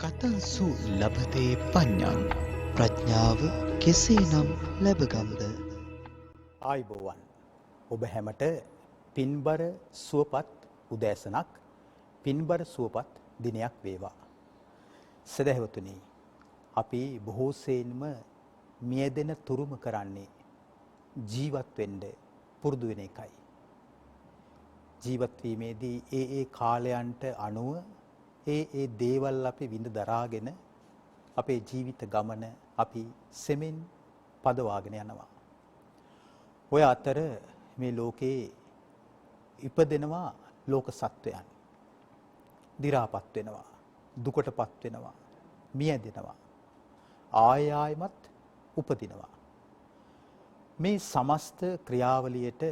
කතංසු ලබතේ පඤ්ඤං ප්‍රඥාව කෙසේනම් ලැබගම්ද? ආයුබෝවන් ඔබ හැමට පින්බර සුවපත් උදෑසනක් පින්බර සුවපත් දිනයක් වේවා. සදහැවතුනි, අපි බොහෝ සෙයින්ම මියදෙන තුරුම කරන්නේ ජීවත් වෙන්න පුරුදු වෙන එකයි. ජීවත් වීමේදී ඒ කාලයන්ට අනුව ඒ දේවල් අපි විඳ දරාගෙන අපේ ජීවිත ගමන අපි සෙමින් පදවාගෙන යනවා. ඔය අතර මේ ලෝකේ ඉපදෙනවා ලෝක සත්වයන්. දි รา පත් වෙනවා, දුකටපත් වෙනවා, මියදෙනවා, ආයමත් උපදිනවා. මේ සමස්ත ක්‍රියාවලියට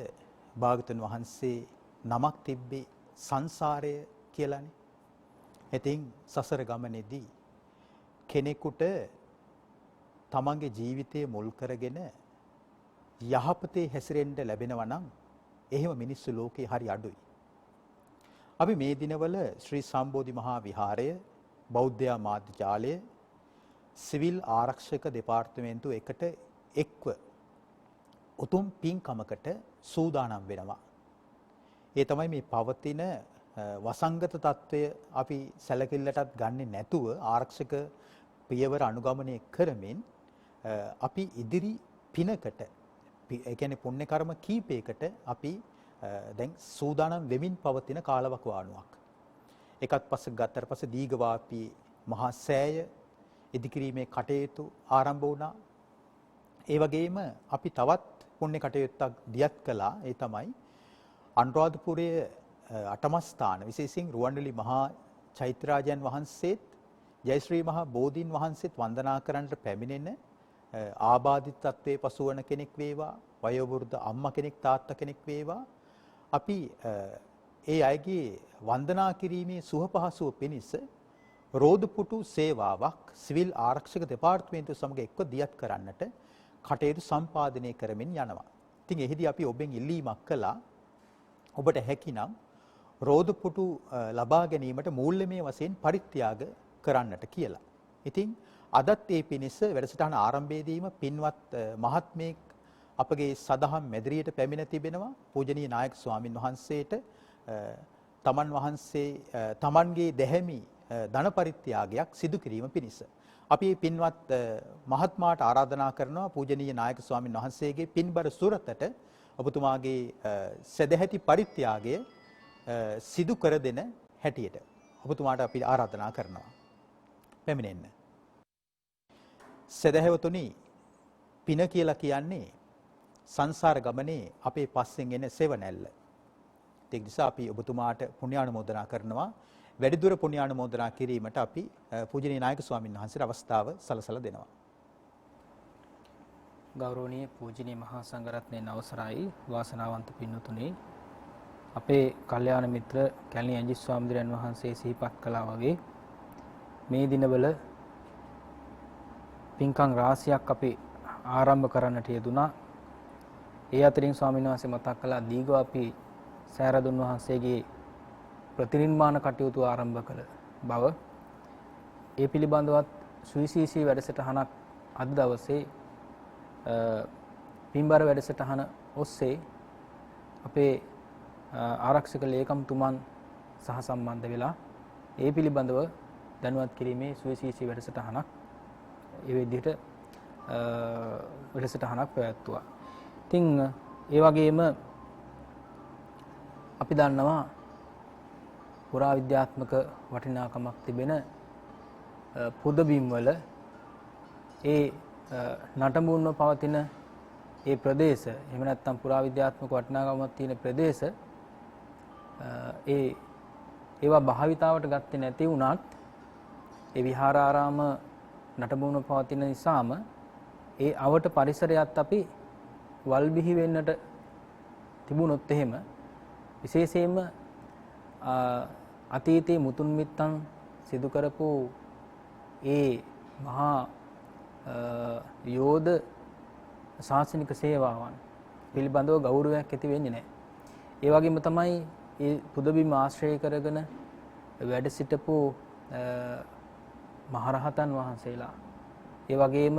භාගතුන් වහන්සේ නමක් තිබ්බේ සංසාරය කියලානේ. ඉතින් සසර ගමනේදී කෙනෙකුට තමන්ගේ ජීවිතය මුල් කරගෙන යහපතේ හැසිරෙන්න ලැබෙනවා නම් එහෙම මිනිස්සු ලෝකේ හරි අඩුයි. අපි මේ දිනවල ශ්‍රී සම්බෝධි මහා විහාරය, බෞද්ධ මාධ්‍ය ජාලය, සිවිල් ආරක්ෂක දෙපාර්තමේන්තුව එකට එක්ව උතුම් පින්කමකට සූදානම් වෙනවා. ඒ තමයි මේ පවතින වසංගත තත්වය අපි සැලකිල්ලටත් ගන්නෙ නැතුව ආරක්ෂක පියවර අනුගමනය කරමින් අපි ඉදිරි පිනකට, ඒ කියන්නේ පුණ්‍ය කර්ම කීපයකට අපි දැන් සූදානම් වෙමින් පවතින කාලවකවානුවක්. එකත් පස්සේ ගත්තට පස්සේ දීඝවාපී මහා සෑය ඉදිකිරීමේ කටයුතු ආරම්භ වුණා. ඒ වගේම අපි තවත් පුණ්‍ය කටයුත්තක් දියත් කළා. ඒ තමයි අනුරාධපුරයේ අටමස්ථාන, විශේෂයෙන් රුවන්වැලි මහා චෛත්‍යරාජයන් වහන්සේත් ජයශ්‍රී මහා බෝධීන් වහන්සේත් වන්දනා කරන්නට පැමිණෙන ආබාධිත තත්වයේ පසුවන කෙනෙක් වේවා, වයෝවෘද්ධ අම්මා කෙනෙක්, තාත්තා කෙනෙක් වේවා, අපි ඒ අයගේ වන්දනා කිරීමේ සුව පහසුව පිණිස රෝදපුටු සේවාවක් සිවිල් ආරක්ෂක දෙපාර්තමේන්තුව සමග එක්ව දියත් කරන්නට කටයුතු සම්පාදනය කරමින් යනවා. ඉතින් එහිදී අපි ඔබෙන් ඉල්ලීමක් කළා, ඔබට හැකිනම් රෝදපුටු ලබා ගැනීමට මූල්‍යමය වශයෙන් පරිත්‍යාග කරන්නට කියලා. ඉතින් අදත් ඒ පිණිස වැඩසටහන ආරම්භයේදීම පින්වත් මහත්මයෙක් අපගේ සදහම් මැදිරියට පැමිණ තිබෙනවා. පූජනීය නායක ස්වාමින් වහන්සේට තමන් වහන්සේ තමන්ගේ දැහැමි ධන පරිත්‍යාගයක් සිදු කිරීම පිණිස අපි මේ පින්වත් මහත්මාට ආරාධනා කරනවා පූජනීය නායක ස්වාමින් වහන්සේගේ පින්බර සුරතට ඔබතුමාගේ සදැහැති පරිත්‍යාගය සිදු කර දෙන හැටියට ඔබතුමාට අපි ආරාධනා කරනවා. පැමිණෙන්න. සදහැවතුනි, පින කියලා කියන්නේ සංසාර ගමනේ අපේ පස්සෙන් එන සෙවණැල්ල. ඒ නිසා අපි ඔබතුමාට පුණ්‍යානුමෝදනා කරනවා. වැඩිදුර පුණ්‍යානුමෝදනා කිරීමට අපි පූජනීය නායක ස්වාමීන් වහන්සේට අවස්ථාව සලසලා දෙනවා. ගෞරවනීය පූජනීය මහා සංඝරත්නයේ අවසරයි, වාසනාවන්ත පින්වතුනි, අපේ කල්යාණ මිත්‍ර කැලණි අංජි ස්වාමීන් වහන්සේ සිහිපත් කළා වගේ මේ දිනවල පින්කම් රාශියක් අපි ආරම්භ කරන්නට යෙදුණා. ඒ අතරින් ස්වාමීන් වහන්සේ මතක් කළා දීඝවාපී සෑරදුන් වහන්සේගේ ප්‍රතිනිර්මාණ කටයුතු ආරම්භ කළ බව. ඒ පිළිබඳවත් සුවිශේෂී වැඩසටහනක් අද දවසේ පින්බර වැඩසටහන ඔස්සේ අපේ ආරක්ෂක ලේකම්තුමන් සහ සම්බන්ධ වෙලා ඒ පිළිබඳව දැනුවත් කිරීමේ සුවිශේෂී වැඩසටහනක් ඒ විදිහට වැඩසටහනක් පැවැත්වුවා. ඉතින් ඒ වගේම අපි දන්නවා පුරා විද්‍යාත්මක වටිනාකමක් තිබෙන පුදබිම් වල ඒ නටඹුන්ව පවතින ඒ ප්‍රදේශ, එහෙම නැත්නම් පුරා විද්‍යාත්මක වටිනාකමක් තියෙන ප්‍රදේශ ඒවා භාවිතාවට ගත්තේ නැති වුණත් ඒ විහාරාරාම නටඹුන්ව පවතින නිසාම ඒ අවට පරිසරයත් අපි වල් බිහි වෙන්නට තිබුණොත් එහෙම විශේෂයෙන්ම අතීතයේ මුතුන් මිත්තන් සිදු කරපු ඒ මහා යෝධ ශාසනික සේවාවන් පිළිබඳව ගෞරවයක් ඇති වෙන්නේ නැහැ. ඒ වගේම තමයි මේ පුදබිම් ආශ්‍රය කරගෙන වැඩ සිටපු මහරහතන් වහන්සේලා ඒ වගේම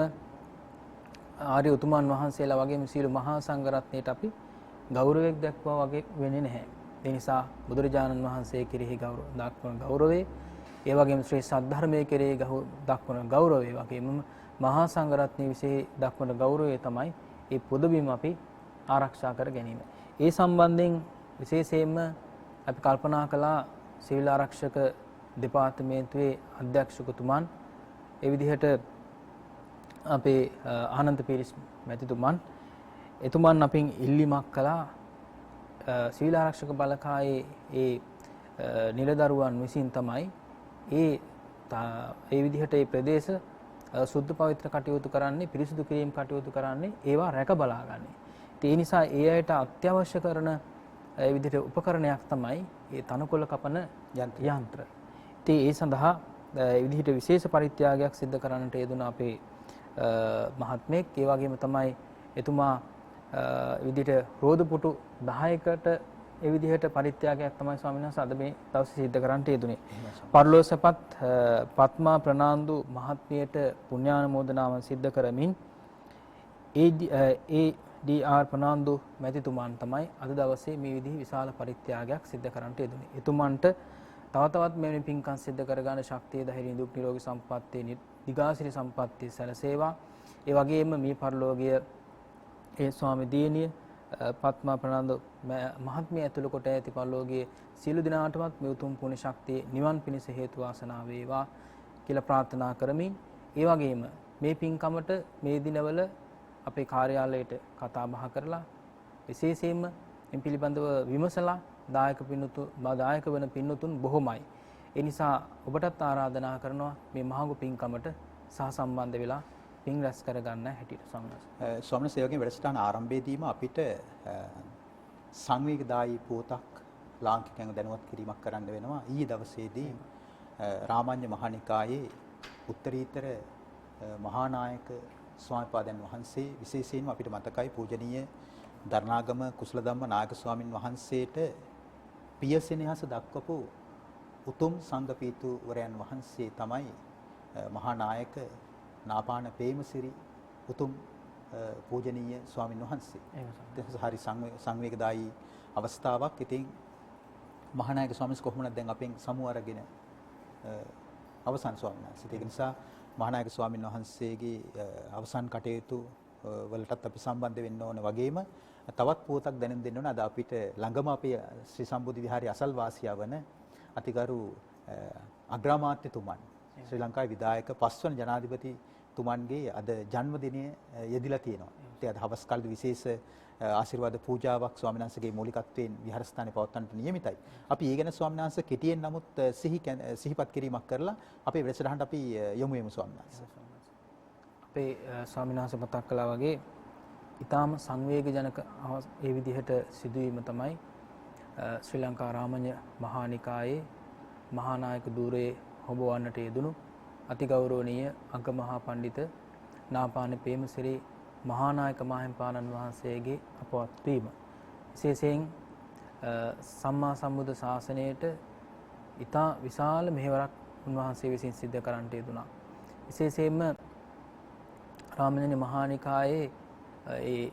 ආර්ය උතුමන් වහන්සේලා වගේම සියලු මහා සංඝරත්නයට අපි ගෞරවයක් දක්වා වගේ වෙන්නේ නැහැ. ඒ නිසා බුදුරජාණන් වහන්සේ කෙරෙහි දක්වන ගෞරවය, ඒ වගේම ශ්‍රී සද්ධර්මයේ කෙරෙහි දක්වන ගෞරවය වගේම මහා සංඝරත්නය විශේෂ දක්වන ගෞරවය තමයි මේ පුදබිම අපි ආරක්ෂා කර ගැනීම. ඒ සම්බන්ධයෙන් විශේෂයෙන්ම අපි කල්පනා කළා සිවිල් ආරක්ෂක දෙපාර්තමේන්තුවේ අධ්‍යක්ෂකතුමන් ඒ විදිහට අපේ ආනන්ද පීරිස් මැතිතුමන් එතුමන් අපින් ඉල්ලීමක් කළා සිවිල් ආරක්ෂක බලකායේ ඒ නිලදරුවන් විසින් තමයි ඒ විදිහට ඒ ප්‍රදේශ සුද්ධ පවිත්‍ර කටයුතු කරන්නේ, පිරිසිදු කිරීම කටයුතු කරන්නේ, ඒවා රැක බලාගන්නේ. ඒ නිසා ඒ අයට අත්‍යවශ්‍ය කරන ඒ විදිහට උපකරණයක් තමයි මේ තනකොළ කපන යන්ත්‍ර. ඒ සඳහා ඒ විදිහට විශේෂ පරිත්‍යාගයක් සිදු කරන්නට යෙදුන අපේ මහත්මයෙක්. ඒ වගේම තමයි එතුමා විදිහට රෝදපුටු 10කට ඒ විදිහට පරිත්‍යාගයක් තමයි ස්වාමීන් වහන්සේ අද මේ දවසේ සිද්ධ කරන්නට යෙදුනේ. පරලෝසපත් පත්මා ප්‍රනාන්දු මහත්මියට පුණ්‍යානුමෝදනාව සිද්ධ කරමින් ඒ.ඩී.ආර්. ප්‍රනාන්දු මැතිතුමන් තමයි අද දවසේ මේ විදිහ විශාල පරිත්‍යාගයක් සිද්ධ කරන්නට යෙදුනේ. එතුමන්ට තව තවත් මෙවැනි පින්කම් සිද්ධ කරගන්න ශක්තිය, ධෛර්යය, දුක් නිරෝගී සම්පන්නිය, දිගාසිරි සම්පන්නිය සැලසේවා. ඒ වගේම මේ පරලෝකීය ඒ ස්වාමි දියණිය පත්මා ප්‍රනාන්දු මහත්මිය ඇතුළු කොට ඇති පරලෝකීය සියලු දිනාටමත් මේ උතුම් පුණ්‍ය ශක්තිය නිවන් පිණිස හේතු වාසනා වේවා කියලා ප්‍රාර්ථනා කරමින්, ඒ වගේම මේ පින්කමට මේ දිනවල අපේ කාර්යාලයට කතා බහ කරලා විශේෂයෙන්ම මේ පිළිබඳව විමසලා දායක වන පින්නතුන් බොහොමයි. ඒ නිසා ඔබටත් ආරාධනා කරනවා මේ මහඟු පින්කමට සහසම්බන්ධ වෙලා පින් රැස් කරගන්න හැටියට ස්වාමීන් වහන්සේ වගේ වැඩසටහන ආරම්භයේදීම අපිට සංවේගදායී පුවතක් ලාංකිකයන්ව දැනුවත් කිරීමක් කරන්න වෙනවා. ඊයේ දවසේදී රාමඤ්ඤ මහානිකායේ උත්තරීතර මහානායක ස්වාමීපාදයන් වහන්සේ විශේෂයෙන්ම අපිට මතකයි පූජනීය දරණාගම කුසලධම්ම නායක ස්වාමින් වහන්සේට පියසෙනෙහස දක්වපු උතුම් සංඝ පීතුවරයන් වහන්සේ තමයි මහානායක නාපාන පේමසිරි උතුම් පූජනීය ස්වාමින් වහන්සේ. ඒක හරි සංවේගදායී අවස්ථාවක්. ඉතින් මහානායක ස්වාමීන් කොහොමද දැන් අපෙන් සමු අරගෙන අවසන් ස්වාමීන් වහන්සේ. ඒක නිසා මහානායක ස්වාමින් වහන්සේගේ අවසන් කටයුතු වලටත් අපි සම්බන්ධ වෙන්න ඕන වගේම තවත් පුවතක් දැනුම් දෙන්න ඕන. අද අපිට ළඟම අපේ ශ්‍රී සම්බුද්ධ විහාරයේ අසල් වාසියා වන අතිගරු අග්‍රාමාත්‍යතුමන් ශ්‍රී ලංකාවේ විධායක 5 වන ජනාධිපතිතුමන්ගේ අද ජන්මදිනය යෙදිලා තියෙනවා. ඉතින් අද හවස් කාලේ විශේෂ ආශිර්වාද පූජාවක් ස්වාමීන් වහන්සේගේ මූලිකත්වයෙන් විහාරස්ථානයේ පවත්වන්නට නියමිතයි. අපි ඒ ගැන ස්වාමීන් වහන්සේ කෙටියෙන් නමුත් සිහිපත් කිරීමක් කරලා අපේ වැඩසටහනට අපි යොමු වෙමු ස්වාමීන් වහන්සේ. අපේ ස්වාමීන් වහන්සේ මතක් කළා වගේ ඊටාම සංවේගජනක ඒ විදිහට සිදුවීම තමයි ශ්‍රී ලංකා රාමඤ්ඤ මහානිකායේ මහානායක ධූරයේ හොබවන්නට යෙදුණු අතිගෞරවනීය අග්ගමහා පඬිත නාපාන පේමසිරි මහානායක මාහිම්පාණන් වහන්සේගේ අපවත් වීම විශේෂයෙන් සම්මා සම්බුද්ධ ශාසනයට ඊටා විශාල මෙහෙවරක් උන්වහන්සේ විසින් සිද්ධ කරන්නට යෙදුණා. විශේෂයෙන්ම රාමඤ්ඤ මහානිකායේ ඒ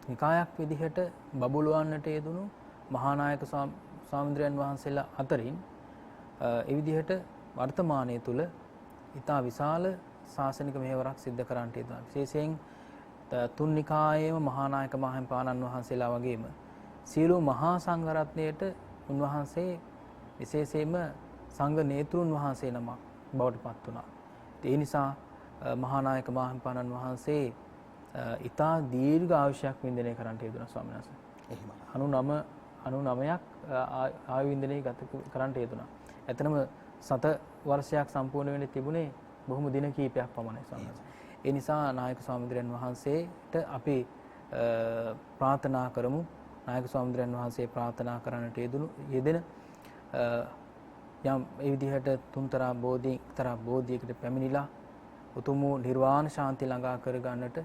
නිකායක් විදිහට බබළුවන්නට යෙදුණු මහානායක ස්වාමීන්ද්‍රයන් වහන්සේලා අතරින් ඒ විදිහට වර්තමානයේ තුල ඊටා විශාල ශාසනික මෙහෙවරක් සිද්ධ කරන්නට යෙදුණා. විශේෂයෙන් තුන් නිකායේම මහානායක මාහිම්පාණන් වහන්සේලා වගේම සියලු මහා සංඝරත්නයට උන්වහන්සේ විශේෂයෙන්ම සංඝ නේතෘන් වහන්සේ නමක් බවට පත් වුණා. ඒ නිසා මහානායක මාහිම්පාණන් වහන්සේ ඊටා දීර්ඝ ආයුෂයක් වින්දනය කරන්නට යෙදුණා ස්වාමීන් වහන්සේ. එහෙම 99ක් ආයු වින්දනය ගත කරන්නට යෙදුණා. එතනම 7 වර්ෂයක් සම්පූර්ණ වෙන්න තිබුණේ බොහොම දින කීපයක් පමණයි ස්වාමීන් වහන්සේ. ඒ නිසා නායක ස්වාමීන්ද්‍රයන් වහන්සේට අපි ප්‍රාර්ථනා කරමු. නායක ස්වාමීන්ද්‍රයන් වහන්සේ ප්‍රාර්ථනා කරන්නට යෙදෙන යම් ඒ විදිහට තුන්තරා බෝධියකට පැමිණිලා උතුම් නිර්වාණ ශාන්තිය ළඟා කර ගන්නට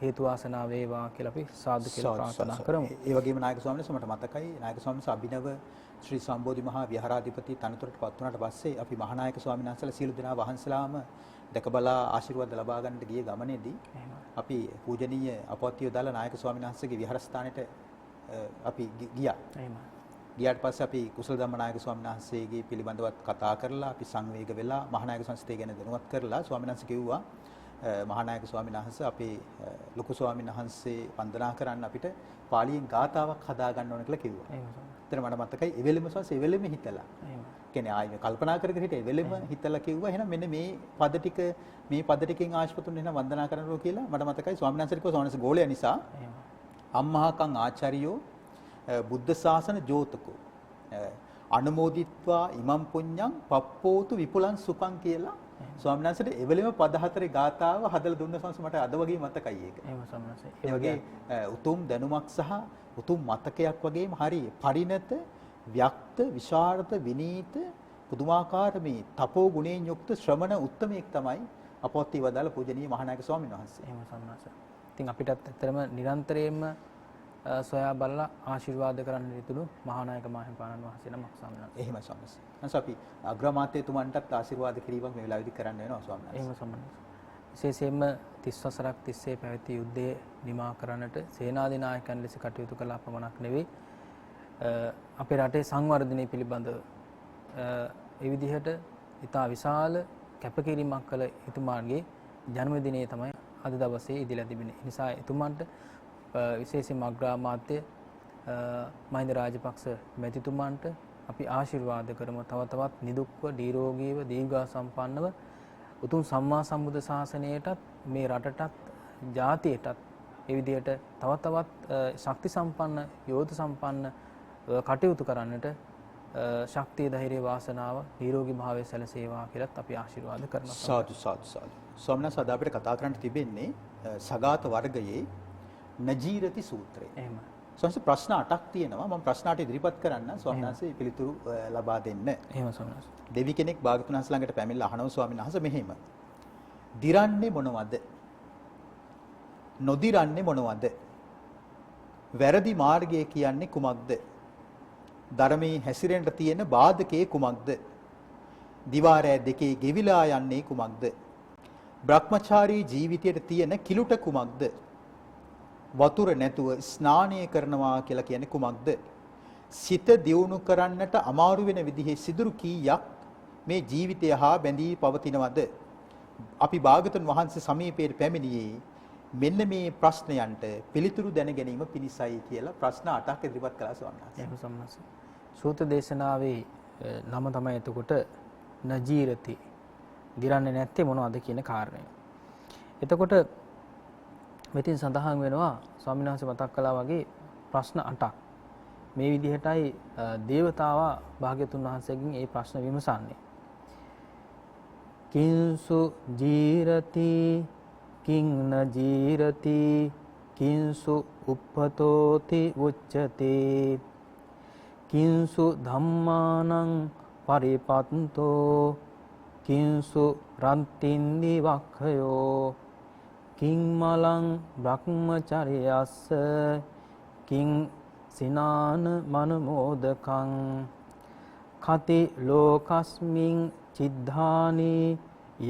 හේතු වාසනා වේවා කියලා අපි සාදු කියලා ප්‍රාර්ථනා කරමු. ඒ වගේම නායක ස්වාමීන් වහන්සේ මට මතකයි නායක ස්වාමීන් වහන්සේ අභිනව ශ්‍රී සම්බෝධි මහා විහාරාධිපති තනතුරට පත් වුණාට පස්සේ අපි මහානායක ස්වාමීන් වහන්සේලා සියලු දෙනා වහන්සලාම දැකබලා ආශිර්වාද ලබා ගන්නට ගිය ගමනේදී අපි පූජනීය අපවත්ිය දාලා නායක ස්වාමීන් වහන්සේගේ විහාරස්ථානෙට අපි ගියා. ගියාට පස්සේ අපි කුසල ධම්මනායක ස්වාමීන් වහන්සේගේ පිළිබඳවත් කතා කරලා අපි සංවේග වෙලා මහානායක සංස්ථය ගැන දැනුවත් කරලා ස්වාමීන් වහන්සේ කිව්වා මහානායක ස්වාමීන් වහන්සේ අපේ ලොකු ස්වාමීන් වහන්සේ වන්දනා කරන්න අපිට පාලියෙන් ගාතාවක් හදා ගන්න ඕන කියලා කිව්වා. එතන මට මතකයි එවෙලෙම සංස් එවෙලෙම හිතලා. කියන්නේ ආයෙ කල්පනා කර කර හිටියේ එවෙලෙම හිතලා කිව්වා එහෙනම් මෙන්න මේ පද ටිකෙන් ආශ්පතුන් එහෙනම් වන්දනා කරනවා කියලා මට මතකයි ස්වාමීන් වහන්සේ කිව්වා ස්වාමීන් වහන්සේ ගෝලයා නිසා අම්මහකං ආචාර්යෝ බුද්ධ ශාසන ජෝතකෝ අනුමෝදිත්වා ඉමම් පුඤ්ඤං පප්පෝතු විපුලං සුඛං කියලා ස්වාමීන් වහන්සේට එවෙලෙම පද හතරේ ගාතාව හදලා දුන්න සංස මට අද වගේ මතකයි ඒක. එහෙම ස්වාමීන් වහන්සේ. ඒ වගේ උතුම් දැනුමක් සහ උතුම් මතකයක් වගේම හරි පරිණත ව්‍යක්ත විශාරද විනීත පුදුමාකාර මේ තපෝ ගුණයෙන් යුක්ත ශ්‍රමණ උත්තමයෙක් තමයි අපවත් වදාළ පූජනීය මහානායක ස්වාමීන් වහන්සේ. එහෙම ස්වාමීන් වහන්සේ. ඉතින් අපිටත් ඇත්තටම නිරන්තරයෙන්ම සොයා බලලා ආශිර්වාද කරන්න යුතුළු මහානායක මාහිමිපාණන් වහන්සේ නමක් ස්වාමීන් වහන්සේ. එහෙමයි ස්වාමීන් වහන්සේ. නැස අපි අග්‍රාමාත්‍යතුමන්ටත් ආශිර්වාද කිරීමක් මේ වෙලාවේදී කරන්න වෙනවා ස්වාමීන් වහන්සේ. එහෙම ස්වාමීන් වහන්සේ. විශේෂයෙන්ම 30 වසරක් තිස්සේ පැවති යුද්ධය නිමා කරන්නට සේනාධි නායකයන් ලෙස කටයුතු කළ පමණක් නෙවෙයි අපේ රටේ සංවර්ධනය පිළිබඳව ඒ විදිහට ඉතා විශාල කැපකිරීමක් කළ එතුමාගේ ජන්මදිනය තමයි අද දවසේ ඉදිලා තිබෙන්නේ. ඒ නිසා එතුමන්ට විශේෂයෙන්ම අග්‍රාමාත්‍ය මහින්ද රාජපක්ෂ මැතිතුමන්ට අපි ආශිර්වාද කරමු. තව තවත් නිදුක්ව නිරෝගීව දීර්ඝා සම්පන්නව උතුම් සම්මා සම්බුද්ධ ශාසනයටත් මේ රටටත් ජාතියටත් ඒ විදිහට තව තවත් ශක්ති සම්පන්න යෝධ සම්පන්න කටයුතු කරන්නට ශක්තිය ධෛර්ය වාසනාව නිරෝගී භාවය සැලසේවා කියලාත් අපි ආශිර්වාද කරනවා. සාදු සාදු සාදු. ස්වාමීන් වහන්සේ අද අපිට කතා කරන්න තිබෙන්නේ සගත වර්ගයේ නජීරති සූත්‍රය. එහෙමයි. ස්වාමීන් ප්‍රශ්න 8ක් තියෙනවා. මම ප්‍රශ්න 8 ඉදිරිපත් කරන්න ස්වාමීන් වහන්සේ පිළිතුරු ලබා දෙන්න. එහෙම ස්වාමීන් වහන්සේ. දෙවි කෙනෙක් භාගතුන් වහන්සේ ළඟට පැමිණලා අහනවා ස්වාමීන් වහන්සේ මෙහෙම. දිරන්නේ මොනවද? නොදිරන්නේ මොනවද? වැරදි මාර්ගය කියන්නේ කුමක්ද? ධර්මයේ හැසිරෙන්න තියෙන බාධකේ කුමක්ද? දිවාරය දෙකේ ගෙවිලා යන්නේ කුමක්ද? බ්‍රහ්මචාරී ජීවිතයට තියෙන කිලුට කුමක්ද? වතුර නැතුව ස්නානය කරනවා කියලා කියන්නේ කුමක්ද? සිත දියුණු කරන්නට අමාරු වෙන විදිහේ සිදුරු කීයක් මේ ජීවිතය හා බැඳී පවතිනවද? අපි භාගතුන් වහන්සේ සමීපයට පැමිණියේ මෙන්න මේ ප්‍රශ්නයන්ට පිළිතුරු දැන ගැනීම පිණිසයි කියලා ප්‍රශ්න 8ක් ඉදිරිපත් කළා ස්වාමීන් වහන්සේ. එහෙම සම්මාසයි. සූත්‍ර දේශනාවේ නම තමයි එතකොට නජීරති. දිරන්නේ නැත්තේ මොනවද කියන කාරණය. එතකොට මෙතින් සඳහන් වෙනවා ස්වාමීන් වහන්සේ මතක් කළා වගේ ප්‍රශ්න 8ක්. මේ විදිහටයි දේවතාවා භාග්‍යතුන් වහන්සේගෙන් මේ ප්‍රශ්න විමසන්නේ. කිංසු ජීරති කිං නජීරති කිංසු උප්පතෝති උච්චති කිංසු ධම්මානං පරිපත්තෝ කිංසු රන්තින්දි වක්ඛයෝ කිං මලං බ්‍රහ්මචර්යස්ස කිං සිනාන මනමෝදකං කති ලෝකස්මින් චිද්ධානි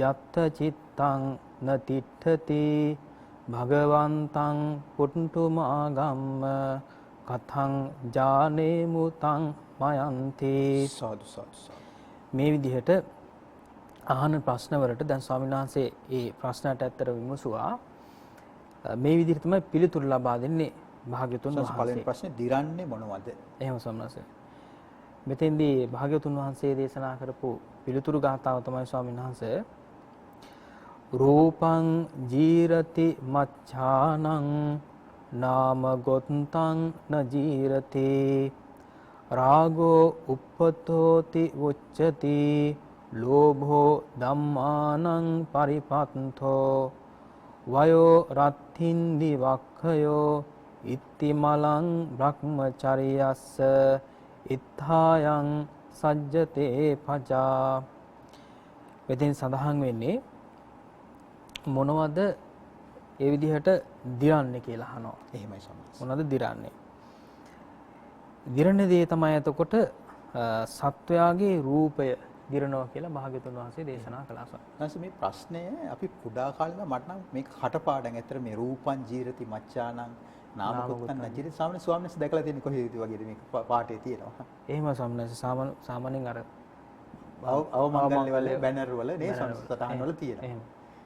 යත්ත චිත්තං නතිට්ඨති භගවන්තං පුට්ටුමාගම්ම කතං ජානේ මුතං මයන්ති. සාදු සාදු. මේ විදිහට අහන ප්‍රශ්නවලට දැන් ස්වාමීන් වහන්සේ මේ ප්‍රශ්නට ඇත්තට විමසුවා. මේ විදිහට තමයි පිළිතුරු ලබා දෙන්නේ භාග්‍යතුන් වහන්සේ. පළවෙනි ප්‍රශ්නේ දිරන්නේ මොනවද? එහෙම ස්වාමීන් වහන්සේ. මෙතෙන්දී භාග්‍යතුන් වහන්සේ දේශනා කරපු පිළිතුරු ගාථාව තමයි ස්වාමීන් වහන්සේ රූපං ජීරති මච්ඡානං නාම ගොත්තං නජීරති රාගෝ උප්පතෝති උච්චති ලෝභෝ ධම්මානං පරිපත්තෝ වයෝ රත්ථින්දි වක්ඛයෝ ඉත්ති මලං බ්‍රහ්මචර්යස්ස ඉත්ථායන් සජ්ජතේ පජා. මෙතෙන් සඳහන් වෙන්නේ මොනවද ඒ විදිහට දිරන්නේ කියලා අහනවා. එහෙමයි සම්මාස. මොනවද දිරන්නේ? දිරන දේ තමයි එතකොට සත්වයාගේ රූපය දිරනවා කියලා භාග්‍යතුන් වහන්සේ දේශනා කළා. නැසෙ මේ ප්‍රශ්නය අපි කුඩා කාලේ මට නම් මේක කටපාඩම්. ඇත්තට මේ රූපං ජීරති මච්ඡානං නාමකුත්තං නජිරති ස්වාමීන් වහන්සේ දැකලා තියෙන කොහේද වගේද මේක පාඩේ තියෙනවා. එහෙම ස්වාමීන් සාමාන්‍යයෙන් අර අවමංගල්‍ය වල බැනර් වල නේ සටහන් වල තියෙනවා.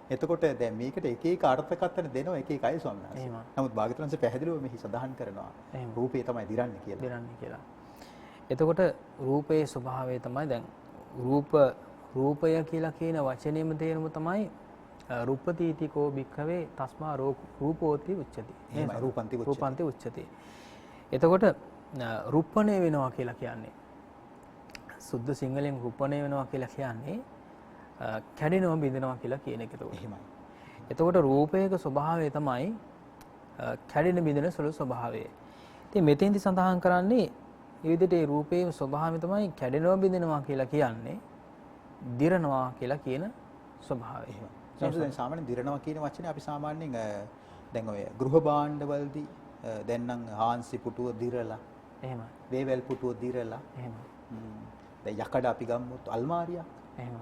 එතකොට දැන් මේකට එක එක අර්ථකථන දෙනවා එක එක අය ස්වාමීන් වහන්සේ. නමුත් භාග්‍යතුන් වහන්සේ පැහැදිලිව මෙහි සඳහන් කරනවා රූපේ තමයි දිරන්නේ කියලා. දිරන්නේ කියලා. එතකොට රූපයේ ස්වභාවය තමයි දැන් රූපය කියලා කියන වචනේම තේරුම තමයි රූපතීතිකෝ භික්ඛවේ තස්මා රූපෝති උච්චති. එහෙමයි රූපන්ති උච්චති. එතකොට රුප්පණය වෙනවා කියලා කියන්නේ සුද්ධ සිංහලෙන් රුප්පණය වෙනවා කියලා කියන්නේ කැඩෙනවා බිඳෙනවා කියලා කියන එක. එහෙමයි. එතකොට රූපයක ස්වභාවය තමයි කැඩෙන බිඳෙන සුළු ස්වභාවය. ඉතින් මෙතෙන්දි සඳහන් කරන්නේ ඒ විදිහට ඒ රූපයේ ස්වභාවය තමයි කැඩෙනවා බිඳෙනවා කියලා කියන්නේ දිරනවා කියලා කියන ස්වභාවය. එහෙමයි. දැන් සාමාන්‍යයෙන් දිරනවා කියන වචනේ අපි සාමාන්‍යයෙන් දැන් ඔය ගෘහ භාණ්ඩවලදී දැන් නම් හාන්සි පුටුව දිරලා එහෙමයි. වේවැල් පුටුව දිරලා එහෙමයි. දැන් යකඩ අපි ගමුත් අල්මාරියක්.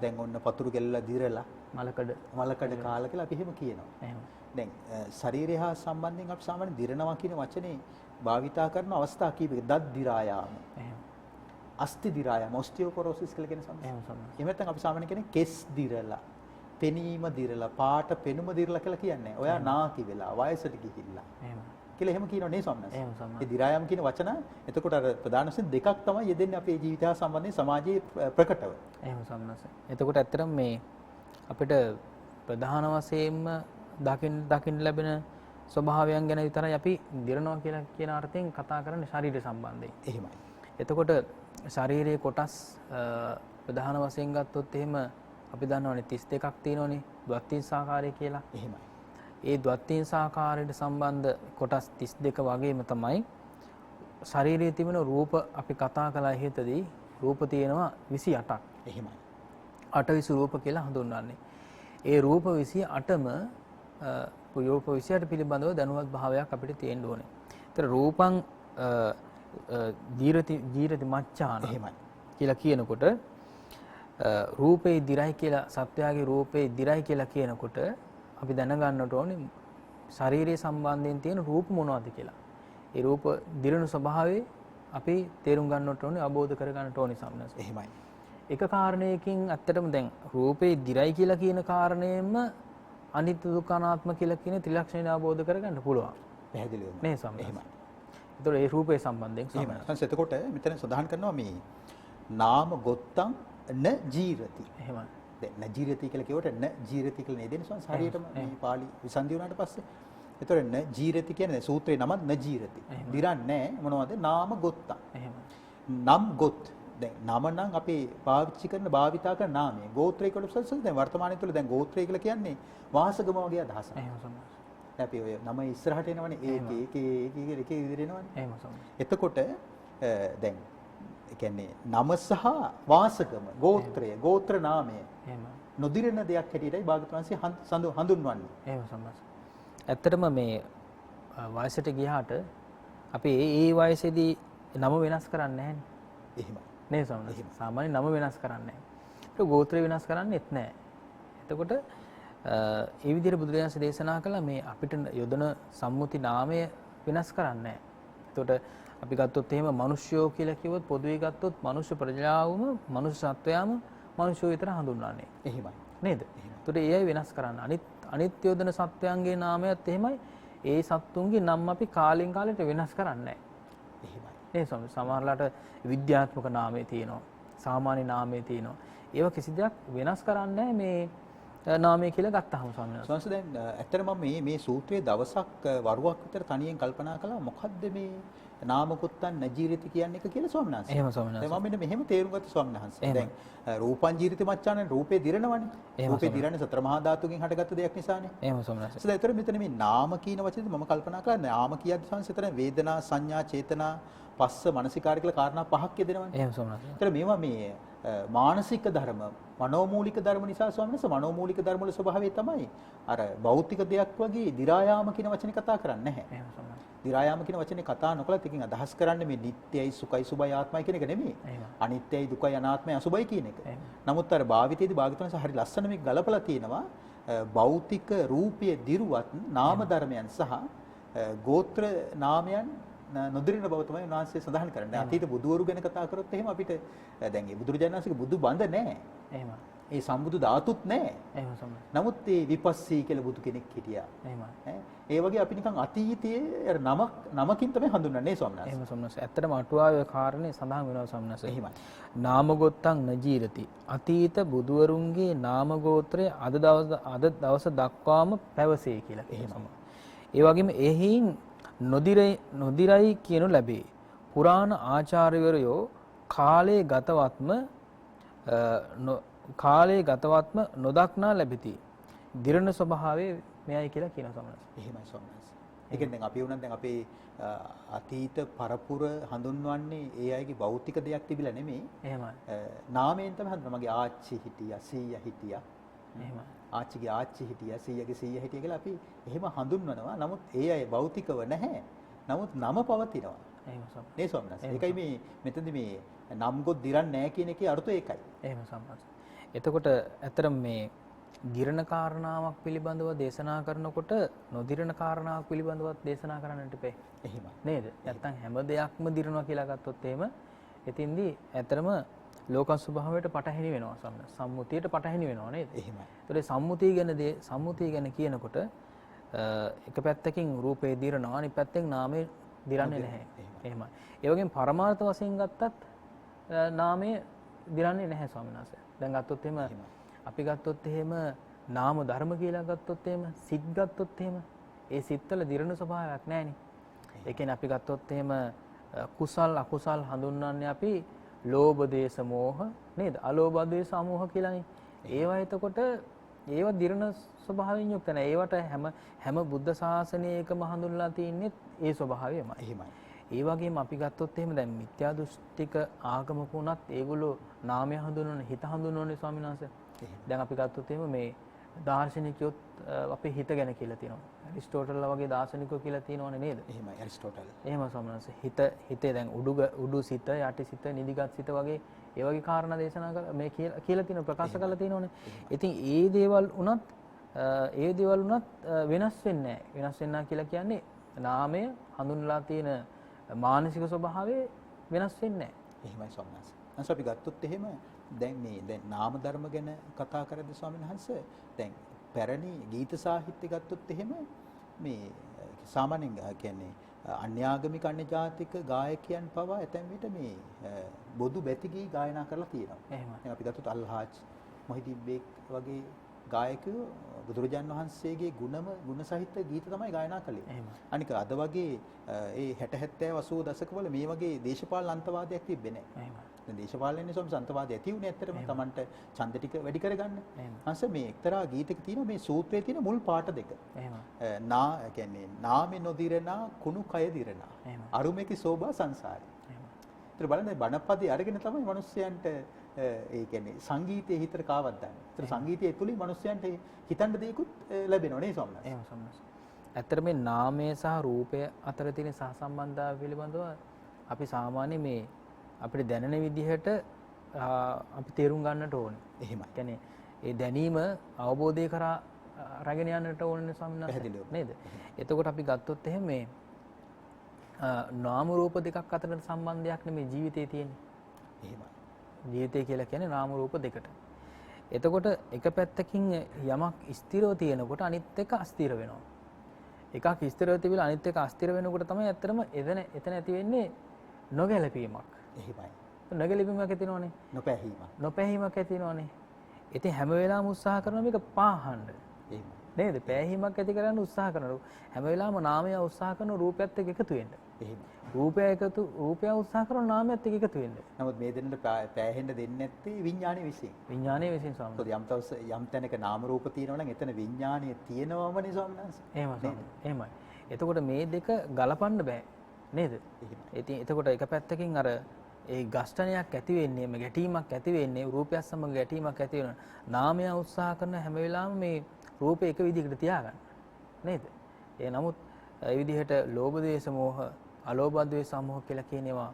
දැන් ඔන්න පතුරු කෙල්ලලා දිරලා මලකඩ කාලා කියලා අපි එහෙම කියනවා. එහෙමයි. දැන් ශරීරය හා සම්බන්ධයෙන් අපි සාමාන්‍යයෙන් දිරනවා කියන වචනේ භාවිතා කරන අවස්ථා කීපයක දත් දිරා යාම. එහෙම. අස්ථි දිරා යාම ඔස්ටියෝපොරොසිස් කියලා කියන සම්බන්ධය. එහෙම. එහෙම නැත්නම් අපි සාමාන්‍ය කියන්නේ කෙස් දිරලා, පෙනීම දිරලා, පාට පෙනුම දිරලා කියලා කියන්නේ. ඔයා නාකි වෙලා, වයසට ගිහිල්ලා. එහෙම. කියලා එහෙම කියනවා නේ සම්මත. එහෙම සම්මත. ඒ දිරා යාම කියන වචන එතකොට අර ප්‍රධාන වශයෙන් දෙකක් තමයි යෙදෙන්නේ අපේ ජීවිතය හා සම්බන්ධයෙන් සමාජයේ ප්‍රකටව. එහෙම සම්මත. එතකොට ඇත්තටම මේ අපිට ප්‍රධාන වශයෙන්ම දකින්න ලැබෙන ස්වභාවයන් ගැන විතරයි අපි දිරනවා කියලා කියන අර්ථයෙන් කතා කරන්නේ ශරීර සම්බන්ධයෙන්. එහෙමයි. එතකොට ශරීරයේ කොටස් ප්‍රධාන වශයෙන් ගත්තොත් එහෙම අපි දන්නවනේ 32ක් තියෙනවනේ ද්වත්තිංසාකාරය කියලා. එහෙමයි. ඒ ද්වත්තිංසාකාරයට සම්බන්ධ කොටස් 32 වගේම තමයි ශරීරයේ තිබෙන රූප අපි කතා කළා හේතදී රූප තියෙනවා 28ක්. එහෙමයි. 8 රූප කියලා හඳුන්වන්නේ. ඒ රූප 28ම රූප 28 පිළිබඳව දැනුවත් භාවයක් අපිට තියෙන්න ඕනේ. ඒතර රූපං ජීරති මච්ඡාන එහෙමයි කියලා කියනකොට රූපේ දිරයි කියලා සත්‍යයේ රූපේ දිරයි කියලා කියනකොට අපි දැනගන්නට ඕනේ ශාරීරික සම්බන්ධයෙන් තියෙන රූප මොනවද කියලා. ඒ රූප දිරණ ස්වභාවය අපි තේරුම් ගන්නට ඕනේ අවබෝධ කර ගන්නට ඕනේ සම්නස්. එහෙමයි. එක කාරණයකින් ඇත්තටම දැන් රූපේ දිරයි කියලා කියන කාරණයෙන්ම අනිත්‍ය දුක්ඛ අනාත්ම කියලා කියන ත්‍රිලක්ෂණය අවබෝධ කරගන්න පුළුවන්. පැහැදිලිවම. නේ සම්මත. එහෙමයි. ඒතකොට ඒ රූපේ සම්බන්ධයෙන් සම්මත. එතකොට මෙතන සඳහන් කරනවා මේ නාම ගොත්තං න ජීරති. එහෙමයි. දැන් න ජීරති කියලා කියවට න ජීරති කියලා නේ දෙන්නේ සංස හරියටම මේ පාළි විසන්දි වුණාට පස්සේ. එතකොට න ජීරති කියන්නේ සූත්‍රේ නම න ජීරති. දිරන්නේ මොනවද? නාම ගොත්තං. එහෙමයි. නම් ගොත් දැන් නම නම් අපි පාවිච්චි කරන භාවිතා කරන නාමය ගෝත්‍රය කියලා සල්සල් දැන් වර්තමානයේ තුල දැන් ගෝත්‍රය කියලා කියන්නේ වාසගම වගේ අදහසක්. එහෙම සම්මත. අපි ඔය නම ඉස්සරහට එනවනේ ඒක ඉදිරිය එනවනේ. එහෙම සම්මත. එතකොට දැන් ඒ කියන්නේ නම සහ වාසගම ගෝත්‍රය ගෝත්‍ර නාමය එහෙම නොදිරෙන දෙයක් හැටියටයි භාගතුන් වහන්සේ හඳුන්වන්නේ. එහෙම සම්මත. ඇත්තටම මේ වයසට ගියාට අපි ඒ වයසේදී නම වෙනස් කරන්නේ නැහැනේ. එහෙමයි. නේ සම්මත. සාමාන්‍ය නම වෙනස් කරන්නේ නැහැ. ඒක ගෝත්‍රය වෙනස් කරන්නේත් නැහැ. එතකොට ඒ විදිහට බුදුරජාණන් දේශනා කළා මේ අපිට යොදන සම්මුති නාමය වෙනස් කරන්නේ නැහැ. එතකොට අපි ගත්තොත් එහෙම මිනිස්යෝ කියලා කිව්වොත් පොදුවේ ගත්තොත් මිනිස්සු ප්‍රජාවම මිනිස්සු සත්වයාම මිනිස්සු විතර හඳුන්වන්නේ. එහෙමයි. නේද? එතකොට ඒ අය වෙනස් කරන්න. අනිත් යොදන සත්වයන්ගේ නාමයත් එහෙමයි. ඒ සත්තුන්ගේ නම් අපි කාලෙන් කාලෙට වෙනස් කරන්නේ නැහැ. එහෙමයි. ඒ සමහරලාට විද්‍යාත්මක නාමය තියෙනවා. සාමාන්‍ය නාමය තියෙනවා. ඒවා කිසි දෙයක් වෙනස් කරන්නේ මේ නාමය කියලා ගත්තාම සම්මත. සංස දැන් ඇත්තටම මේ සූත්‍රයේ දවසක් වරුවක් විතර තනියෙන් කල්පනා කළා මොකද්ද මේ නාමකුත්තන් නජීරිත කියන්නේ එක කියලා ස්වාමීන් වහන්සේ. එහෙම ස්වාමීන් වහන්සේ. දැන් මම මෙන්න මෙහෙම තේරුම් ගත්ත ස්වාමීන් වහන්සේ. දැන් රූපං ජීරිත මච්චානේ රූපේ දිරනවනේ. රූපේ දිරන්නේ සතර මහා ධාතුකින් හටගත්ත දෙයක් නිසානේ. එහෙම ස්වාමීන් වහන්සේ. ඒතර මෙතන මේ නාම කියන වචනේද මම කල්පනා කළා නාම කියද්දි ස්වාමීන් වහන්සේ එතන වේදනා සංඥා චේතනා පස්ස මනසිකාර කියලා කාරණා පහක් යෙදෙනවනේ. එහෙම ස්වාමීන් වහන්සේ. ඒතර මේවා මේ මානසික ධර්ම මනෝමූලික ධර්ම නිසා ස්වාමීන් වහන්සේ මනෝමූලික ධර්ම වල ස්වභාවය තමයි අර භෞතික දෙයක් වගේ දි รา යාම කියන වචනේ කතා කරන්නේ නැහැ. එහෙම ස්වාමීන් වහන්සේ. දි รา යාම කියන වචනේ කතා නොකලත් එකකින් අදහස් කරන්නේ මේ නිට්ටයයි සුඛයි සුභයි ආත්මයි කියන එක නෙමෙයි. අනිත්‍යයි දුකයි අනාත්මයි අසුභයි කියන එක. නමුත් අර භාවිතයේදී භාගතුන්ස හරි ලස්සන මේක ගලපලා තියෙනවා භෞතික රූපයේ දිරුවත් නාම ධර්මයන් සහ ගෝත්‍ර නාමයන් නොදිරින බව තමයි උන්වහන්සේ සඳහන් කරන්නේ. අතීත බුදුවරු ගැන කතා කරොත් එහෙම අපිට දැන් මේ බුදුරජාණන් වහන්සේගේ බුදු බඳ නැහැ. එහෙම. ඒ සම්බුදු ධාතුත් නැහැ. එහෙම සම්මත. නමුත් ඒ විපස්සී කියලා බුදු කෙනෙක් හිටියා. එහෙමයි. ඒ වගේ අපි නිකන් අතීතයේ නමකින් තමයි හඳුන්වන්නේ ස්වාමීන් වහන්සේ. එහෙම ස්වාමීන් වහන්සේ. ඇත්තටම අටුවාවේ කාරණේ සඳහන් වෙනවා ස්වාමීන් වහන්සේ. එහෙමයි. නාමගොත්තං නජීරති. අතීත බුදුවරුන්ගේ නාම ගෝත්‍රය අද දවස දක්වාම පැවසේ කියලා කියනවා. ඒ වගේම එහින් නොදිරයි කියනු ලැබේ. පුරාණ ආචාර්යවරයෝ කාලේ ගතවත්ම නොදක්නා ලැබෙති. දිරණ ස්වභාවයේ මෙයයි කියලා කියනවා ස්වාමීන් වහන්සේ. එහෙමයි ස්වාමීන් වහන්සේ. ඒ කියන්නේ දැන් අපි වුණත් දැන් අපේ අතීත පරපුර හඳුන්වන්නේ ඒ අයගේ භෞතික දෙයක් තිබිලා නෙමෙයි. එහෙමයි. නාමයෙන් තමයි හඳුන්වන්නේ. මගේ ආච්චි හිටියා, සීයා හිටියා. එහෙමයි. ආච්චිගේ ආච්චි හිටියා, සීයාගේ සීයා හිටියා කියලා අපි එහෙම හඳුන්වනවා. නමුත් ඒ අය භෞතිකව නැහැ. නමුත් නම පවතිනවා. එහෙම ස්වාමීන්. නේ ස්වාමීන් වහන්සේ. ඒකයි මේ මෙතනදී මේ නම් ගොත් දිරන්නේ නැහැ කියන එකේ අර්ථය ඒකයි. එහෙම ස්වාමීන්. එතකොට ඇත්තටම මේ දිරණ කාරණාවක් පිළිබඳව දේශනා කරනකොට නොදිරණ කාරණාවක් පිළිබඳවත් දේශනා කරන්නට බෑ. එහෙමයි. නේද? නැත්තම් හැම දෙයක්ම දිරනවා කියලා ගත්තොත් එහෙම එතින්දී ඇත්තටම ලෝක ස්වභාවයට පටහැනි වෙනවා සම්මත. සම්මුතියට පටහැනි වෙනවා නේද? එහෙමයි. ඒතකොට සම්මුතිය ගැන කියනකොට එක පැත්තකින් රූපේ දිරනවා අනිත් පැත්තෙන් නාමේ දිරන්නේ නැහැ. එහෙමයි. ඒ වගේම පරමාර්ථ වශයෙන් ගත්තත් නාමයේ දිරන්නේ නැහැ ස්වාමීන් වහන්සේ. දැන් ගත්තොත් එහෙම අපි ගත්තොත් එහෙම නාම ධර්ම කියලා ගත්තොත් එහෙම සිත් ගත්තොත් එහෙම ඒ සිත්වල දිරණ ස්වභාවයක් නැහැනේ. ඒ කියන්නේ අපි ගත්තොත් එහෙම කුසල් අකුසල් හඳුන්වන්නේ අපි ලෝභ දේශ මොහ නේද? අලෝභ දේශ අමෝහ කියලානේ. ඒවා එතකොට ඒවා දිරණ ස්වභාවයෙන් යුක්ත නැහැ. ඒවට හැම බුද්ධ ශාසනයකම හඳුන්වලා තින්නේ ඒ ස්වභාවයමයි. එහෙමයි. ඒ වගේම අපි ගත්තොත් එහෙම දැන් මිත්‍යා දෘෂ්ටික ආගමක වුණත් ඒගොල්ලෝ නාමය හඳුන්වන හිත හඳුන්වන්නේ ස්වාමීන් වහන්සේ. දැන් අපි ගත්තොත් එහෙම මේ දාර්ශනිකයොත් අපේ හිත ගැන කියලා තියෙනවා. ඇරිස්ටෝටල් වගේ දාර්ශනිකයෝ කියලා තියෙනවනේ නේද? එහෙමයි ඇරිස්ටෝටල්. එහෙම ස්වාමීන් වහන්සේ. හිතේ දැන් උඩු සිත, යටි සිත, නිදිගත් සිත වගේ ඒ වගේ කාරණා දේශනා කරලා මේ කියලා තියෙන ප්‍රකාශ කරලා තියෙනවනේ. ඉතින් ඒ දේවල් උනත් වෙනස් වෙන්නේ නැහැ. වෙනස් වෙන්නා කියලා කියන්නේ නාමය හඳුන්වලා තියෙන මානසික ස්වභාවය වෙනස් වෙන්නේ නැහැ. එහෙමයි ස්වාමීන් වහන්සේ. අන්ස අපි ගත්තොත් එහෙම දැන් නාම ධර්ම ගැන කතා කරද්දී ස්වාමීන් වහන්සේ දැන් පැරණි ගීත සාහිත්‍ය ගත්තොත් එහෙම මේ සාමාන්‍යයෙන් කියන්නේ අන්‍යාගමික අන්‍ය ජාතික ගායකයන් පවා ඇතැම් විට මේ බොදු බැති ගී ගායනා කරලා තියෙනවා. එහෙමයි. අපි ගත්තොත් අල්හාජ් මොහිදින් බේක් වගේ ගායකයෝ බුදුරජාන් වහන්සේගේ ගුණ සහිත ගීත තමයි ගායනා කළේ. අනික අද වගේ ඒ 60 70 80 දශකවල මේ වගේ දේශපාලන අන්තවාදයක් තිබ්බේ නැහැ. දැන් දේශපාලනයේ සොම්ස අන්තවාදය ඇති වුණේ ඇත්තටම Tamanට ඡන්ද ටික වැඩි කරගන්න. අංශ මේ එක්තරා ගීතක තියෙන මේ සූත්‍රයේ තියෙන මුල් පාට දෙක. කියන්නේ නාමෙ නොදිරනා කුණු කය දිරනා. අරුමේකි සෝභා සංසාරේ. ඒතර බලන්න බණපදේ අරගෙන තමයි මිනිස්යන්ට ඒ කියන්නේ සංගීතයේ හිතට කාවක් දාන්නේ. ඒතර සංගීතයේ තුලින් මිනිස්යන්ට හිතන්න දෙයක්ත් ලැබෙනවා නේ සම්මත. එහෙම සම්මත. ඇත්තට මේ නාමය සහ රූපය අතර තියෙන සහසම්බන්ධතාවය පිළිබඳව අපි සාමාන්‍ය මේ අපිට දැනෙන විදිහට අපි තේරුම් ගන්නට ඕනේ. එහෙමයි. කියන්නේ ඒ දැනීම අවබෝධය කරා රැගෙන යන්නට ඕනේ සම්මත නේද? එතකොට අපි ගත්තොත් එහෙම මේ නාම රූප දෙකක් අතර සම්බන්ධයක් නෙමේ ජීවිතේ තියෙන්නේ. එහෙමයි. ජීවිතය කියලා කියන්නේ නාම රූප දෙකට. එතකොට එක පැත්තකින් යමක් ස්ථිරව තියෙනකොට අනිත් එක අස්ථිර වෙනවා. එකක් ස්ථිරව තිබිලා අනිත් එක අස්ථිර වෙනකොට තමයි ඇත්තටම එතන ඇති වෙන්නේ නොගැලපීමක්. එහෙමයි. නොගැලපීමක් ඇති වෙනවනේ. නොපැහැීමක් ඇති වෙනවනේ. ඉතින් හැම වෙලාවෙම උත්සාහ කරනවා මේක පාහන්න. එහෙමයි. නේද? පැහැීමක් ඇති කරන්න උත්සාහ කරනවා. හැම වෙලාවෙම නාමය උත්සාහ කරන රූපයත් එක්ක එකතු වෙන්න. එහෙමයි. රූපය උත්සාහ කරන නාමයත් එක්ක එකතු වෙන්නේ. නමුත් මේ දෙන්නට පෑහෙන්න දෙන්නේ නැත්තේ විඥානයේ විසින්. විඥානයේ විසින් ස්වාමීන් මොකද යම් තැනක නාම රූප තියෙනවා නම් එතන විඥානීය තියෙනවමනේ ස්වාමීන් වහන්සේ. එහෙමයි. එතකොට මේ දෙක ගලපන්න බෑ නේද? ඉතින් එතකොට එක පැත්තකින් අර ඒ ගස්ඨනයක් ඇති වෙන්නේ ගැටීමක් ඇති වෙන්නේ රූපයත් සමග ගැටීමක් ඇති වෙන නාමය උත්සාහ කරන හැම වෙලාවෙම මේ රූපේ එක විදිහකට තියාගන්න නේද? ඒ නමුත් ඒ විදිහට ලෝභ ද්වේෂ මෝහ අලෝභ ද්වේෂ මෝහ කියලා කියනවා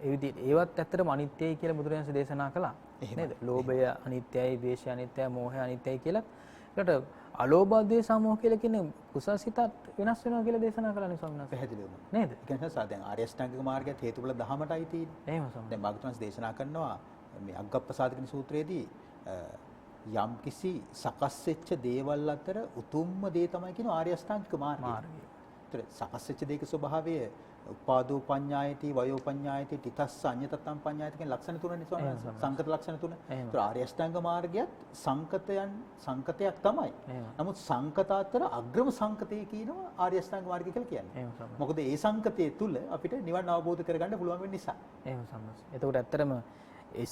ඒ විදිහට ඒවත් ඇත්තටම අනිත්‍යයි කියලා බුදුරජාණන් දේශනා කළා නේද? ලෝභය අනිත්‍යයි, ද්වේෂය අනිත්‍යයි, මෝහය අනිත්‍යයි කියලා. ඒකට අලෝභ ද්වේෂ මෝහ කියලා කියන්නේ කුසසිතත් වෙනස් වෙනවා කියලා දේශනා කළානේ ස්වාමීන් වහන්සේ. පැහැදිලිවම. නේද? ඒ නිසා දැන් ආර්ය අෂ්ටාංගික මාර්ගයත් හේතුඵල දහමටයි තියෙන්නේ. එහෙම ස්වාමීන්. දැන් භාගතුන්ස් දේශනා කරනවා මේ අග්ගප්පසාදකින සූත්‍රයේදී යම් කිසි සකස් වෙච්ච දේවල් අතර උතුම්ම දේ තමයි කියන ආර්ය අෂ්ටාංගික මාර්ගය. ඒතර සකස් වෙච්ච දේක ස්වභාවය උපාදෝ පඤ්ඤායති වයෝ පඤ්ඤායති තිතස්ස අඤ්ඤතත්තම් පඤ්ඤායති කියන ලක්ෂණ තුනනේ ස්වාමීන් වහන්සේ. සංකත ලක්ෂණ තුන. ඒතර ආර්ය අෂ්ටාංග මාර්ගයත් සංකතයක් තමයි. නමුත් සංකත අතර අග්‍රම සංකතය කියනවා ආර්ය අෂ්ටාංග මාර්ගය කියලා කියන්නේ. මොකද ඒ සංකතයේ තුල අපිට නිවන් අවබෝධ කරගන්න පුළුවන් වෙන නිසා. එහෙම සම්මත. එතකොට ඇත්තටම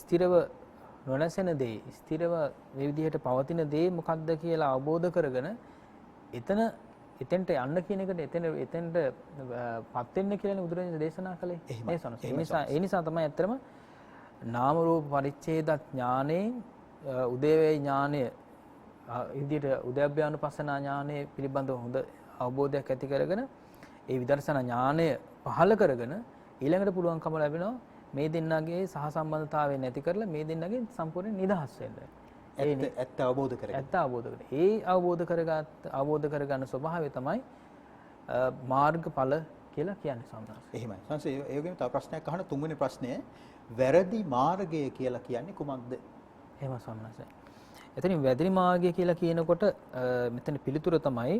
ස්ථිරව නොනැසෙන දේ, ස්ථිරව මේ විදිහට පවතින දේ මොකක්ද කියලා අවබෝධ කරගෙන එතෙන්ට යන්න කියන එකට එතෙන්ට පත් වෙන්න කියලානේ බුදුරජාණන් දේශනා කළේ. ඒ නිසා තමයි ඇත්තටම නාම රූප පරිච්ඡේද ඥානේ උදේවේ ඥානය විදිහට උද්‍යප්පයානුපස්සනා ඥානය පිළිබඳව හොඳ අවබෝධයක් ඇති කරගෙන ඒ විදර්ශනා ඥානය පහළ කරගෙන ඊළඟට පුළුවන්කම ලැබෙනවා මේ දෙන්නගේ සහසම්බන්ධතාවය නැති කරලා මේ දෙන්නගේ සම්පූර්ණ නිදහස් වෙන්න. ඇත්ත අවබෝධ කරගන්න. ඇත්ත අවබෝධ කරගන්න. ඒ අවබෝධ කරගන්න ස්වභාවය තමයි මාර්ගඵල කියලා කියන්නේ සම්මාස. එහෙමයි. සංස ඒ වගේම තව ප්‍රශ්නයක් අහන තුන්වෙනි ප්‍රශ්නය වැරදි මාර්ගය කියලා කියන්නේ කුමක්ද? එහෙම සම්මාස. එතනින් වැරදි මාර්ගය කියලා කියනකොට මෙතන පිළිතුර තමයි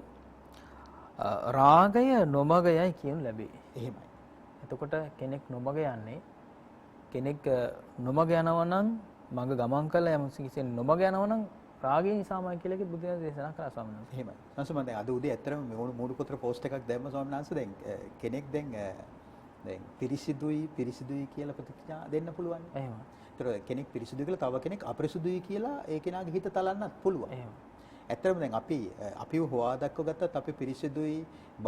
රාගය නොමගයයි කියනු ලැබේ. එහෙමයි. එතකොට කෙනෙක් නොමග යන්නේ කෙනෙක් නොමග යනවා නම් මඟ ගමන් කළා යම් කිසිම නොමග යනවා නම් රාගය නිසාමයි කියලා කිව්ව බුදුන් දේශනා කළා ස්වාමීන් වහන්සේ. එහෙමයි. සංස මම දැන් අද උදේ ඇත්තටම මේ මූලික පොතේ පෝස්ට් එකක් දැම්ම ස්වාමීන් වහන්සේ දැන් කෙනෙක් දැන් පිරිසිදුයි කියලා ප්‍රතිඥා දෙන්න පුළුවන්. එහෙමයි. ඒතර කෙනෙක් පිරිසිදුයි කියලා තව කෙනෙක් අපිරිසිදුයි කියලා ඒ කෙනාගේ හිත තලන්නත් පුළුවන්. එහෙමයි. ඇත්තටම දැන් අපිව හොවා දක්ව ගත්තත් අපි පිරිසිදුයි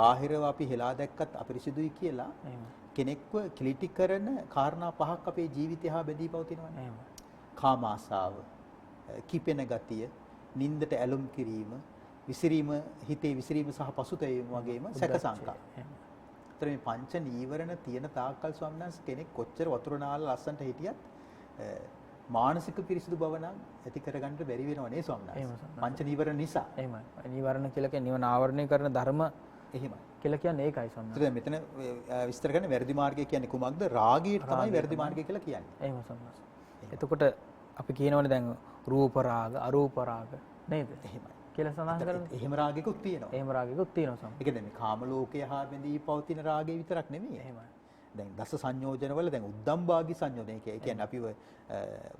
බාහිරව අපි හෙලා දැක්කත් අපිරිසිදුයි කියලා කෙනෙක්ව කිලිටි කරන කාරණා පහක් අපේ ජීවිතය හා බැඳී පවතිනවානේ. කාම ආසාව, කිපෙන ගතිය, නින්දට ඇලුම් කිරීම, හිතේ විසිරීම සහ පසුතැවීම වගේම සැක සංකා. ඒතර මේ පංච නීවරණ තියෙන තාක්කල් ස්වාමීන් වහන්සේ කෙනෙක් කොච්චර වතුර නාලා ලස්සනට හිටියත් මානසික පිරිසිදු බව නම් ඇති කරගන්න බැරි වෙනව නේ ස්වාමීන් වහන්සේ. පංච නීවරණ නිසා. එහෙමයි. නීවරණ කියලා කියන්නේ නිවන ආවරණය කරන ධර්ම එහෙමයි. කියලා කියන්නේ ඒකයි ස්වාමීන් වහන්සේ. මෙතන විස්තර කරන්නේ වැරදි මාර්ගය කියන්නේ කුමක්ද? රාගයට තමයි වැරදි මාර්ගය කියලා කියන්නේ. එහෙම ස්වාමීන් වහන්සේ. එතකොට අපි කියනවනේ දැන් රූප රාග, අරූප රාග නේද? එහෙමයි. කියලා සඳහන් කරන්නේ. එහෙම රාගිකුත් තියෙනවා. එහෙම රාගිකුත් තියෙනවා සම. ඒ කියන්නේ මේ කාම ලෝකයේ හා බැඳී පවතින රාගය විතරක් නෙමෙයි. එහෙමයි. දැන් දස සංයෝජනවල දැන් උද්දම්භාගී සංයෝජන. ඒ කියන්නේ අපිව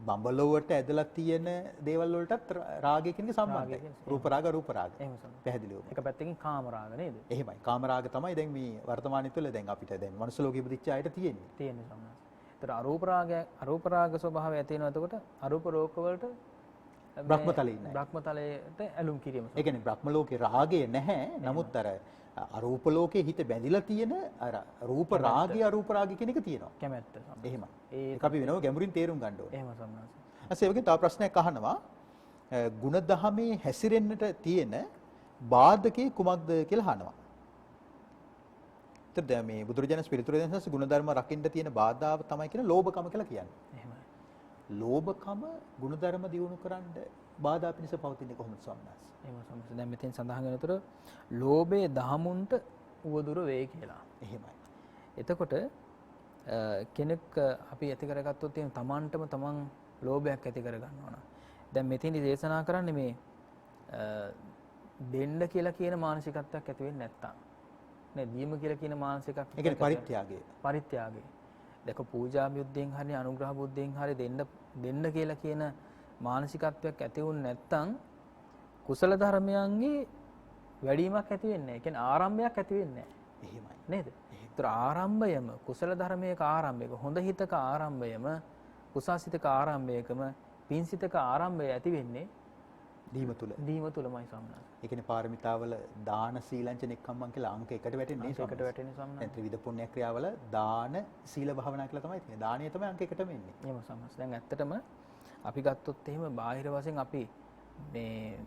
බඹලොවට ඇදලා තියෙන දේවල් වලටත් රාගය කියන එක සම්බන්ධයි. රූප රාග, රූප රාග. එහෙම සම. පැහැදිලිවම. එක පැත්තකින් කාම රාග නේද? එහෙමයි. කාම රාග තමයි දැන් මේ වර්තමානයේ තුල දැන් අපිට දැන් මනුස්ස ලෝකෙ ඉපදිච්ච අයට තියෙන්නේ. තියෙන්නේ සම. ඒතර අරූප රාග ස්වභාවය ඇති වෙනවා. එතකොට අරූප රෝග වලට බ්‍රහ්මතලයේ ඉන්නේ. බ්‍රහ්මතලයට ඇලුම් කිරීම. ඒ කියන්නේ බ්‍රහ්ම ලෝකේ රාගය නැහැ. නමුත් අර අරූප ලෝකේ හිත බැඳිලා තියෙන අර රූප රාගය අරූප රාගය කියන එක තියෙනවා. කැමැත්ත. එහෙමයි. ඒක අපි වෙනව ගැඹුරින් තේරුම් ගන්න ඕනේ. එහෙම සම්මාස. ඒ වගේ තව ප්‍රශ්නයක් අහනවා. ಗುಣධහමේ හැසිරෙන්නට තියෙන බාධකේ කුමක්ද කියලා අහනවා. ඒත් දැන් මේ බුදුරජාණන් පිළිතුරු දෙන නිසා ගුණධර්ම රකින්න තියෙන බාධාව තමයි කියන ලෝභකම කියලා කියන්නේ. එහෙමයි. ලෝභකම ගුණධර්ම දියුණු කරන්න බාධා පිණිස පවතින්නේ කොහොමද ස්වාමීන් වහන්සේ? එහෙම සම්මත. දැන් මෙතෙන් සඳහන් වෙනතර ලෝභයේ දහමුන්ට උවදුර වේ කියලා. එහෙමයි. එතකොට කෙනෙක් අපි ඇති කරගත්තොත් එහෙනම් තමන්ටම තමන් ලෝභයක් ඇති කර ගන්නවා නම් දැන් මෙතෙන්දි දේශනා කරන්නේ මේ දෙන්න කියලා කියන මානසිකත්වයක් ඇති වෙන්නේ නැත්තම් නේ දීම කියලා කියන මානසිකත්වයක්. ඒ කියන්නේ පරිත්‍යාගය. පරිත්‍යාගය. දැක පූජා බුද්ධියෙන් හරි අනුග්‍රහ බුද්ධියෙන් හරි දෙන්න කියලා කියන මානසිකත්වයක් ඇති වුනේ නැත්තම් කුසල ධර්මයන්ගේ වැඩිවීමක් ඇති වෙන්නේ නැහැ. ඒ කියන්නේ ආරම්භයක් ඇති වෙන්නේ නැහැ. එහෙමයි. නේද? ඒතර ආරම්භයම කුසල ධර්මයක ආරම්භයක හොඳ හිතක ආරම්භයම කුසාසිතක ආරම්භයකම පින්සිතක ආරම්භය ඇති වෙන්නේ දීම තුල. දීම තුලමයි සම්මාස. ඒ කියන්නේ පාරමිතාවල දාන සීලංච නෙක්ඛම්මං කියලා අංක 1ට වැටෙන්නේ අංක 1ට වැටෙන්නේ සම්මාස. දැන් ත්‍රිවිධ පුණ්‍ය ක්‍රියාවල දාන සීල භාවනා කියලා තමයි තියෙන්නේ. දානීය තමයි අංක 1ටම එන්නේ. එහෙම සම්මාස. දැන් ඇත්තටම අපි ගත්තොත් එහෙම බාහිර වශයෙන් අපි මේ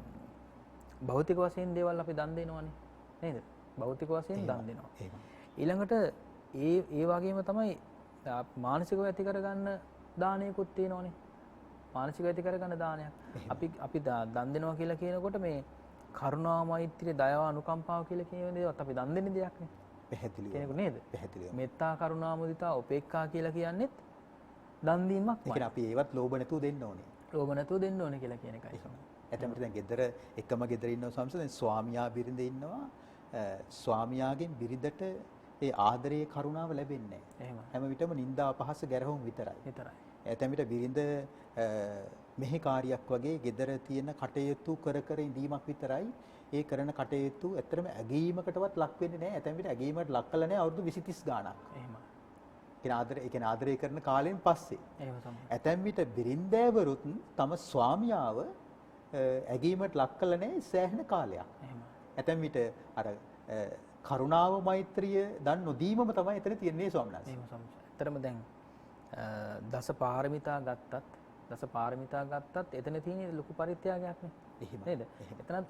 භෞතික වශයෙන් දේවල් අපි දන් දෙනවනේ. නේද? භෞතික වශයෙන් දන් දෙනවා. එහෙම. ඊළඟට ඒ වගේම තමයි මානසිකව ඇති කරගන්න දානයකුත් තියෙනවනේ. මානසිකව ඇති කරගන්න දානයක්. අපි දන් දෙනවා කියලා කියනකොට මේ කරුණා මෛත්‍රිය දයාව අනුකම්පාව කියලා කියන දේවත් අපි දන් දෙන දෙයක් නේ. පැහැදිලිව. කෙනෙකු නේද? පැහැදිලිව. මෙත්තා කරුණා මුදිතා උපේක්ඛා කියලා කියන්නේත් දන් දීමක්. ඒ කියන්නේ අපි ඒවත් ලෝභ නැතුව දෙන්න ඕනේ. ලෝභ නැතුව දෙන්න ඕනේ කියලා කියන එකයි. ඇත්තටම දැන් ගෙදර එකම ගෙදර ඉන්නව සමහර දැන් ස්වාමියා බිරිඳ ඉන්නවා. ස්වාමියාගෙන් බිරිඳට ඒ ආදරයේ කරුණාව ලැබෙන්නේ නැහැ. හැම විටම නිന്ദා අපහාස ගැරහුම් විතරයි. ඇතැම් විට බිරිඳ මෙහෙකාරියක් වගේ ගෙදර තියෙන කටයුතු කර කර ඉඳීමක් විතරයි. ඒ කරන කටයුතු ඇත්තටම ඇගීමකටවත් ලක් වෙන්නේ නැහැ. ඇතැම් විට ඇගීමකට ලක් කළා නැහැ අවුරුදු 20 30 ගාණක්. එහෙමයි. ඒ කියන්නේ ආදරය කරන කාලෙන් පස්සේ. එහෙම තමයි. ඇතැම් විට බිරිඳෑවරුත් තම ස්වාමියාව ඇගීමකට ලක් කළා නැහැ සෑහෙන කාලයක්. එහෙමයි. ඇතැම් විට අර කරුණාව මෛත්‍රිය දන් නොදීමම තමයි එතන තියෙන්නේ ස්වාමීන් වහන්සේ. එහෙම සම්පූර්ණ. ඇත්තටම දැන් දස පාරමිතා ගත්තත් එතන තියෙන ලොකු පරිත්‍යාගයක් නේ. නේද?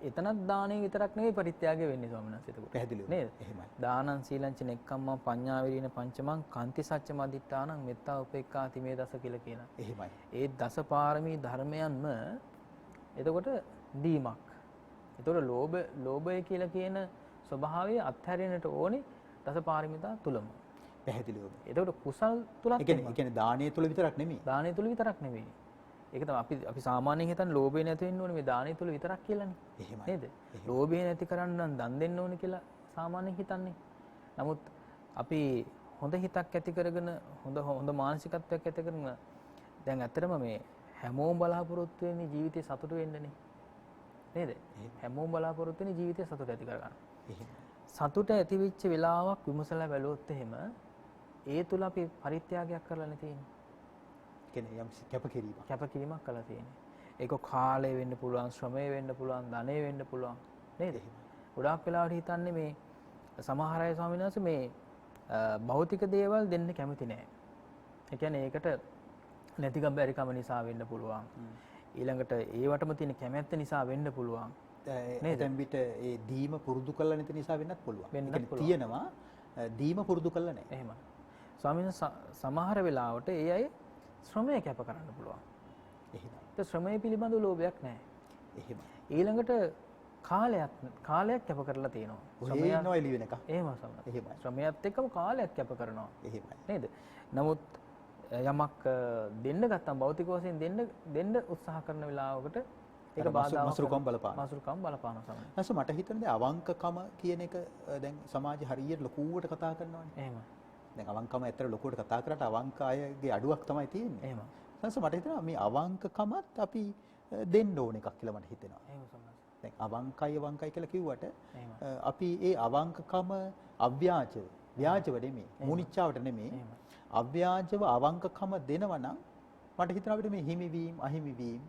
එතනත් දාණය විතරක් නෙවෙයි පරිත්‍යාගය වෙන්නේ ස්වාමීන් වහන්සේ එතකොට. පැහැදිලිව. නේද? දානං සීලං නෙක්ඛම්මං පඤ්ඤා විරින පංචමං කාන්ති සච්ච මදිත්තානං මෙත්තා උපේක්ඛාති මේ දස කියලා කියනවා. එහෙමයි. ඒ දස පාරමී ධර්මයන්ම එතකොට දීමක්. එතකොට ලෝභය කියලා කියන ස්වභාවය අත්හැරෙන්නට ඕනේ දස පාරමිතා තුලම. පැහැදිලිව. එතකොට කුසල් තුලත් ඒ කියන්නේ දානීය තුල විතරක් නෙමෙයි. දානීය තුල විතරක් නෙමෙයි. ඒක තමයි අපි සාමාන්‍යයෙන් හිතන්නේ ලෝභය නැති වෙන්න ඕනේ මේ දානීය තුල විතරක් කියලානේ. එහෙමයි. නේද? ලෝභය නැති කරන්න නම් දන් දෙන්න ඕනේ කියලා සාමාන්‍යයෙන් හිතන්නේ. නමුත් අපි හොඳ හිතක් ඇති කරගෙන හොඳ මානසිකත්වයක් ඇති කරගෙන දැන් ඇත්තටම මේ හැමෝම බලාපොරොත්තු වෙන්නේ ජීවිතේ සතුට වෙන්නනේ. නේද? හැමෝම බලාපොරොත්තු වෙන්නේ ජීවිතේ සතුට ඇති කරගන්න. සතුට ඇති වෙච්ච වෙලාවක් විමසලා බැලුවොත් එහෙම ඒ තුල අපි පරිත්‍යාගයක් කරලා තියෙන්නේ. කියන්නේ යම් කැපකිරීමක් කරලා තියෙන්නේ. ඒක කාලය වෙන්න පුළුවන්, ශ්‍රමය වෙන්න පුළුවන්, ධනය වෙන්න පුළුවන්. නේද? ගොඩාක් වෙලාවට හිතන්නේ මේ සමහර අය ස්වාමීන් වහන්සේ මේ භෞතික දේවල් දෙන්න කැමති නැහැ. ඒ කියන්නේ ඒකට නැතිකම් බැරිකම නිසා වෙන්න පුළුවන්. ඊළඟට ඒවටම තියෙන කැමැත්ත නිසා වෙන්න පුළුවන්. දැන් විට ඒ දීම පුරුදු කරලා නැති නිසා වෙන්නත් පුළුවන්. තියෙනවා දීම පුරුදු කරලා නැහැ. එහෙමයි. ස්වාමීන් සමහර වෙලාවට ඒ අය ශ්‍රමය කැප කරන්න පුළුවන්. එහෙමයි. ඒ ශ්‍රමය පිළිබඳ ලෝභයක් නැහැ. එහෙමයි. ඊළඟට කාලයක් කැප කරලා තියෙනවා. ශ්‍රමය නෝ එළි වෙනක. එහෙමයි සමහර. එහෙමයි. ශ්‍රමයත් එක්කම කාලයක් කැප කරනවා. එහෙමයි. නේද? නමුත් යමක් දෙන්න ගත්තම භෞතික වශයෙන් දෙන්න උත්සාහ කරන වෙලාවකට ඒක බාධාවක් මසුරුකම් බලපානවා. මසුරුකම් බලපානවා සමහර. නැසො මට හිතෙනවා අවංකකම කියන එක දැන් සමාජය හරියට ලොකුවට කතා කරනවානේ. එහෙමයි. දැන් අවංකම ඇත්තට ලොකුවට කතා කරාට අවංක අයගේ අඩුවක් තමයි තියෙන්නේ. එහෙමයි. නැසො මට හිතෙනවා මේ අවංකකමත් අපි දෙන්න ඕන එකක් කියලා මට හිතෙනවා. එහෙම සමහර. දැන් අවංකයි කියලා කිව්වට අපි ඒ අවංකකම ව්‍යාජව නෙමෙයි, මුනිච්චාවට නෙමෙයි. අව්‍යාජව අවංකකම දෙනවා නම් මට හිතෙනවා අපිට මේ හිමිවීම අහිමිවීම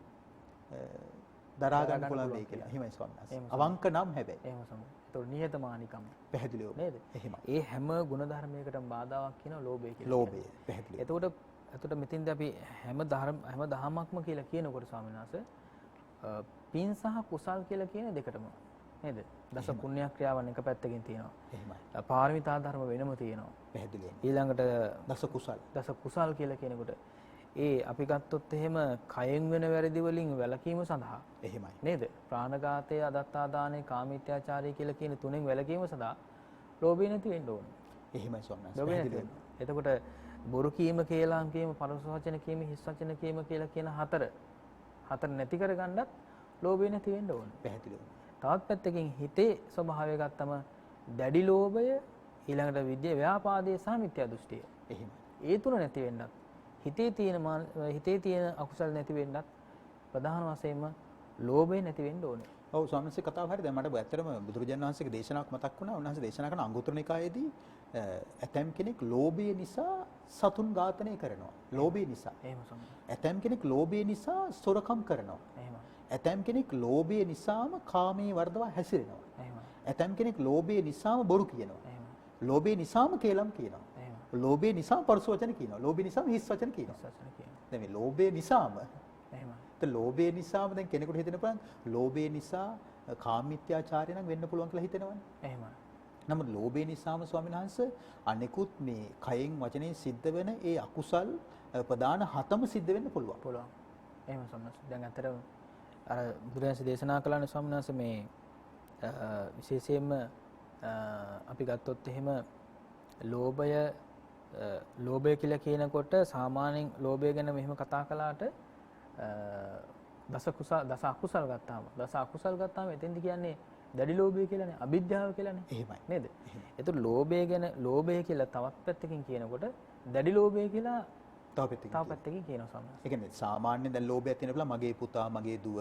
දරා ගන්න පුළුවන් වෙයි කියලා. එහෙමයි ස්වාමීන් වහන්සේ. අවංක නම් හැබැයි. එහෙම සමහර. ඒතකොට නිහතමානිකම පැහැදිලිව නේද? එහෙමයි. ඒ හැම ගුණ ධර්මයකටම බාධාවක් කියනවා ලෝභය කියලා. ලෝභය පැහැදිලිව. එතකොට මෙතෙන්දී අපි හැම දහමක්ම කියලා කියනකොට ස්වාමීන් වහන්සේ පින් සහ කුසල් කියලා කියන දෙකටම නේද? දස පුණ්‍ය ක්‍රියාවන් එක පැත්තකින් තියෙනවා. එහෙමයි. පාරමිතා ධර්ම වෙනම තියෙනවා. පැහැදිලිව. ඊළඟට දස කුසල් කියලා කියනකොට ඒ අපි ගත්තොත් එහෙම කයෙන් වෙන වැරදි වලින් වැළකීම සඳහා එහෙමයි නේද? ප්‍රාණඝාතය, අදත්තා දානය, කාමීත්‍යාචාරය කියලා කියන තුනෙන් වැළකීම සඳහා ලෝභය නැති වෙන්න ඕනේ. එහෙමයි ස්වාමීන්. එතකොට බොරු කීම, කේලම් කීම, පරස වචන කීම, හිස් වචන කීම කියලා කියන හතර නැති කරගන්නත් ලෝභය නැති වෙන්න ඕනේ. පැහැදිලිව. තවත් පැත්තකින් හිතේ ස්වභාවය ගත්තම දැඩි ලෝභය, ඊළඟට විද්‍ය ව්‍යාපාදයේ සහ මිත්‍යා දෘෂ්ටිය. එහෙමයි. ඒ තුන නැති වෙන්නත් හිතේ තියෙන අකුසල් නැති වෙන්නත් ප්‍රධාන වශයෙන්ම ලෝභය නැති වෙන්න ඕනේ. ඔව් ස්වාමීන් වහන්සේ කතාව හරිය. දැන් මට ඇත්තටම බුදුරජාණන් වහන්සේගේ දේශනාවක් මතක් වුණා. උන්වහන්සේ දේශනා කරන අංගුත්තර නිකායේදී ඇතැම් කෙනෙක් ලෝභය නිසා සතුන් ඝාතනය කරනවා. ලෝභය නිසා. එහෙම සම්මත. ඇතැම් කෙනෙක් ලෝභය නිසා සොරකම් කරනවා. එහෙම. ඇතැම් කෙනෙක් ලෝභය නිසාම කාමයේ වර්ධවා හැසිරෙනවා. එහෙම. ඇතැම් කෙනෙක් ලෝභය නිසාම බොරු කියනවා. එහෙම. ලෝභය නිසාම කේලම් කියනවා. එහෙම. ලෝභය නිසා පරුස වචන කියනවා. ලෝභය නිසාම හිස් වචන කියනවා. සසන කියනවා. දැන් මේ ලෝභය නිසාම එහෙම. ලෝභය නිසාම දැන් කෙනෙකුට හිතෙන පුළුවන් ලෝභය නිසා කාමීත්‍යාචාරය නම් වෙන්න පුළුවන් කියලා හිතෙනවනේ. එහෙම. නමුත් ලෝභය නිසාම ස්වාමීන් වහන්සේ අනිකුත් මේ කයෙන් වචනයෙන් සිද්ධ වෙන ඒ අකුසල් ප්‍රධාන හතම සිද්ධ වෙන්න පුළුවන්. පුළුවන්. එහෙම සම්මත. දැන් අතරම අර බුදුරජාණන් දේශනා කළානේ ස්වාමීන් වහන්සේ මේ විශේෂයෙන්ම අපි ගත්තොත් එහෙම ලෝභය කියලා කියනකොට සාමාන්‍යයෙන් ලෝභය ගැන මෙහෙම කතා කළාට දස අකුසල් ගත්තාම එතෙන්දි කියන්නේ දැඩි ලෝභය කියලානේ අවිද්‍යාව කියලානේ. එහෙමයි. නේද? ඒතර ලෝභය කියලා තවත් පැත්තකින් කියනකොට දැඩි ලෝභය කියලා තව පැත්තකින් කියනවා සම්මත. ඒ කියන්නේ සාමාන්‍යයෙන් දැන් ලෝභයක් තියෙන බලා මගේ පුතා, මගේ දුව,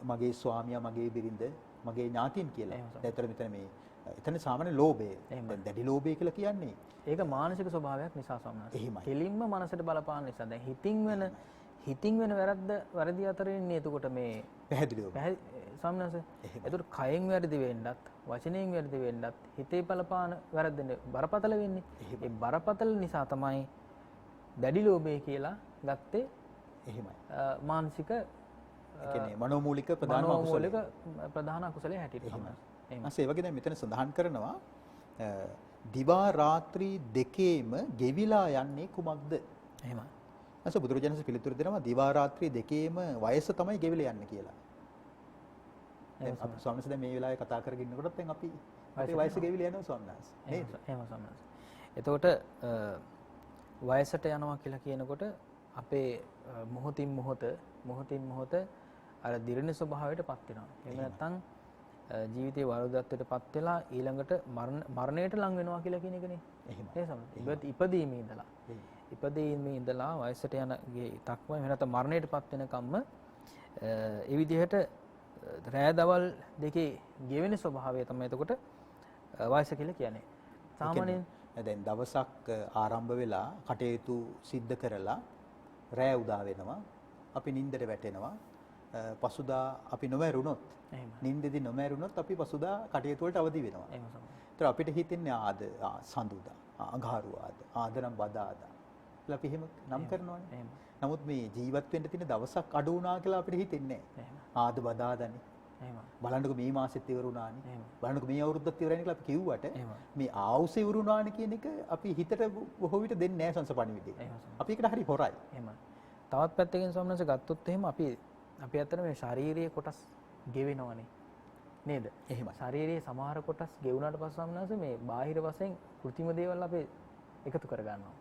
මගේ ස්වාමියා, මගේ බිරිඳ, මගේ ඥාතීන් කියලා. ඒතර මෙතන මේ එතන සාමාන්‍ය ලෝභය. දැන් දැඩි ලෝභය කියලා කියන්නේ ඒක මානසික ස්වභාවයක් නිසා සම්මත. එහෙමයි. කෙලින්ම මනසට බලපාන නිසා. දැන් හිතින් වෙන වැරදි අතර ඉන්නේ එතකොට මේ පැහැදිලිව. සම්මත. ඒතර කයෙන් වැරදි වෙන්නත්, වචනයෙන් වැරදි වෙන්නත්, හිතේ බලපාන වැරද්දනේ බරපතල වෙන්නේ. ඒ බරපතල නිසා තමයි දැඩි ලෝභය කියලා ගත්තේ. එහෙමයි. මානසික ඒ කියන්නේ මනෝමූලික ප්‍රධාන අකුසලයේ හැටියට තමයි. ඒ වගේ දැන් මෙතන සඳහන් කරනවා දිවා රාත්‍රී දෙකේම ගෙවිලා යන්නේ කුමක්ද? එහෙමයි. නැස බුදුරජාණන් වහන්සේ පිළිතුරු දෙනවා දිවා රාත්‍රී දෙකේම වයස තමයි ගෙවිලා යන්නේ කියලා. දැන් අපි ස්වාමීන් වහන්සේ දැන් මේ වෙලාවේ කතා කරගෙන ඉන්නකොටත් දැන් අපේ වයස ගෙවිලා යනවා ස්වාමීන් වහන්සේ. නේද? එහෙම ස්වාමීන් වහන්සේ. එතකොට වයසට යනවා කියලා කියනකොට අපේ මොහොතින් මොහොත අර දිරණ ස්වභාවයටපත් වෙනවා. එහෙම නැත්නම් ජීවිතයේ වරදත්වයටපත් වෙලා ඊළඟට මරණයට ලං වෙනවා කියලා කියන එකනේ. එහෙමයි. ඒ සමහර ඉපදීමේ ඉඳලා වයසට යන තක්ම එහෙම නැත්නම් මරණයටපත් වෙනකම්ම ඒ විදිහට රෑ දවල් දෙකේ ගෙවෙන ස්වභාවය තමයි එතකොට වයස කියලා කියන්නේ. සාමාන්‍යයෙන් දැන් දවසක් ආරම්භ වෙලා කටයුතු සිද්ධ කරලා රෑ උදා වෙනවා. අපි නිින්දට වැටෙනවා. පසුදා අපි නොමරුණොත් නිින්දෙදි නොමරුණොත් අපි පසුදා කටයුතු වලට අවදි වෙනවා. ඒතර අපිට හිතෙන්නේ ආද සඳුදා, අඟහරුවාද, ආදරම් බදාදා කියලා අපි එහෙම නම් කරනවානේ. නමුත් මේ ජීවත් වෙන්න තියෙන දවසක් අඩු වුණා කියලා අපිට හිතෙන්නේ නැහැ. ආද බදාදානේ. බලන්නකො මේ මාසෙත් ඉවරුණානේ. බලන්නකො මේ අවුරුද්දත් ඉවරයි කියලා අපි කිව්වට මේ ආවුස ඉවරුණානේ කියන එක අපි හිතට බොහෝ විට දෙන්නේ නැහැ සංසපණිවිඩේ. අපි ඒකට හරි හොරයි. තවත් පැත්තකින් සම්මත ගත්තොත් එහෙම අපි අතර මේ ශාරීරික කොටස් ගෙවෙනවනේ. නේද? එහෙමයි. ශාරීරියේ සමහර කොටස් ගෙවුනාට පස්සේ සම්මත මේ බාහිර වශයෙන් કૃතිම දේවල් අපි එකතු කර ගන්නවා.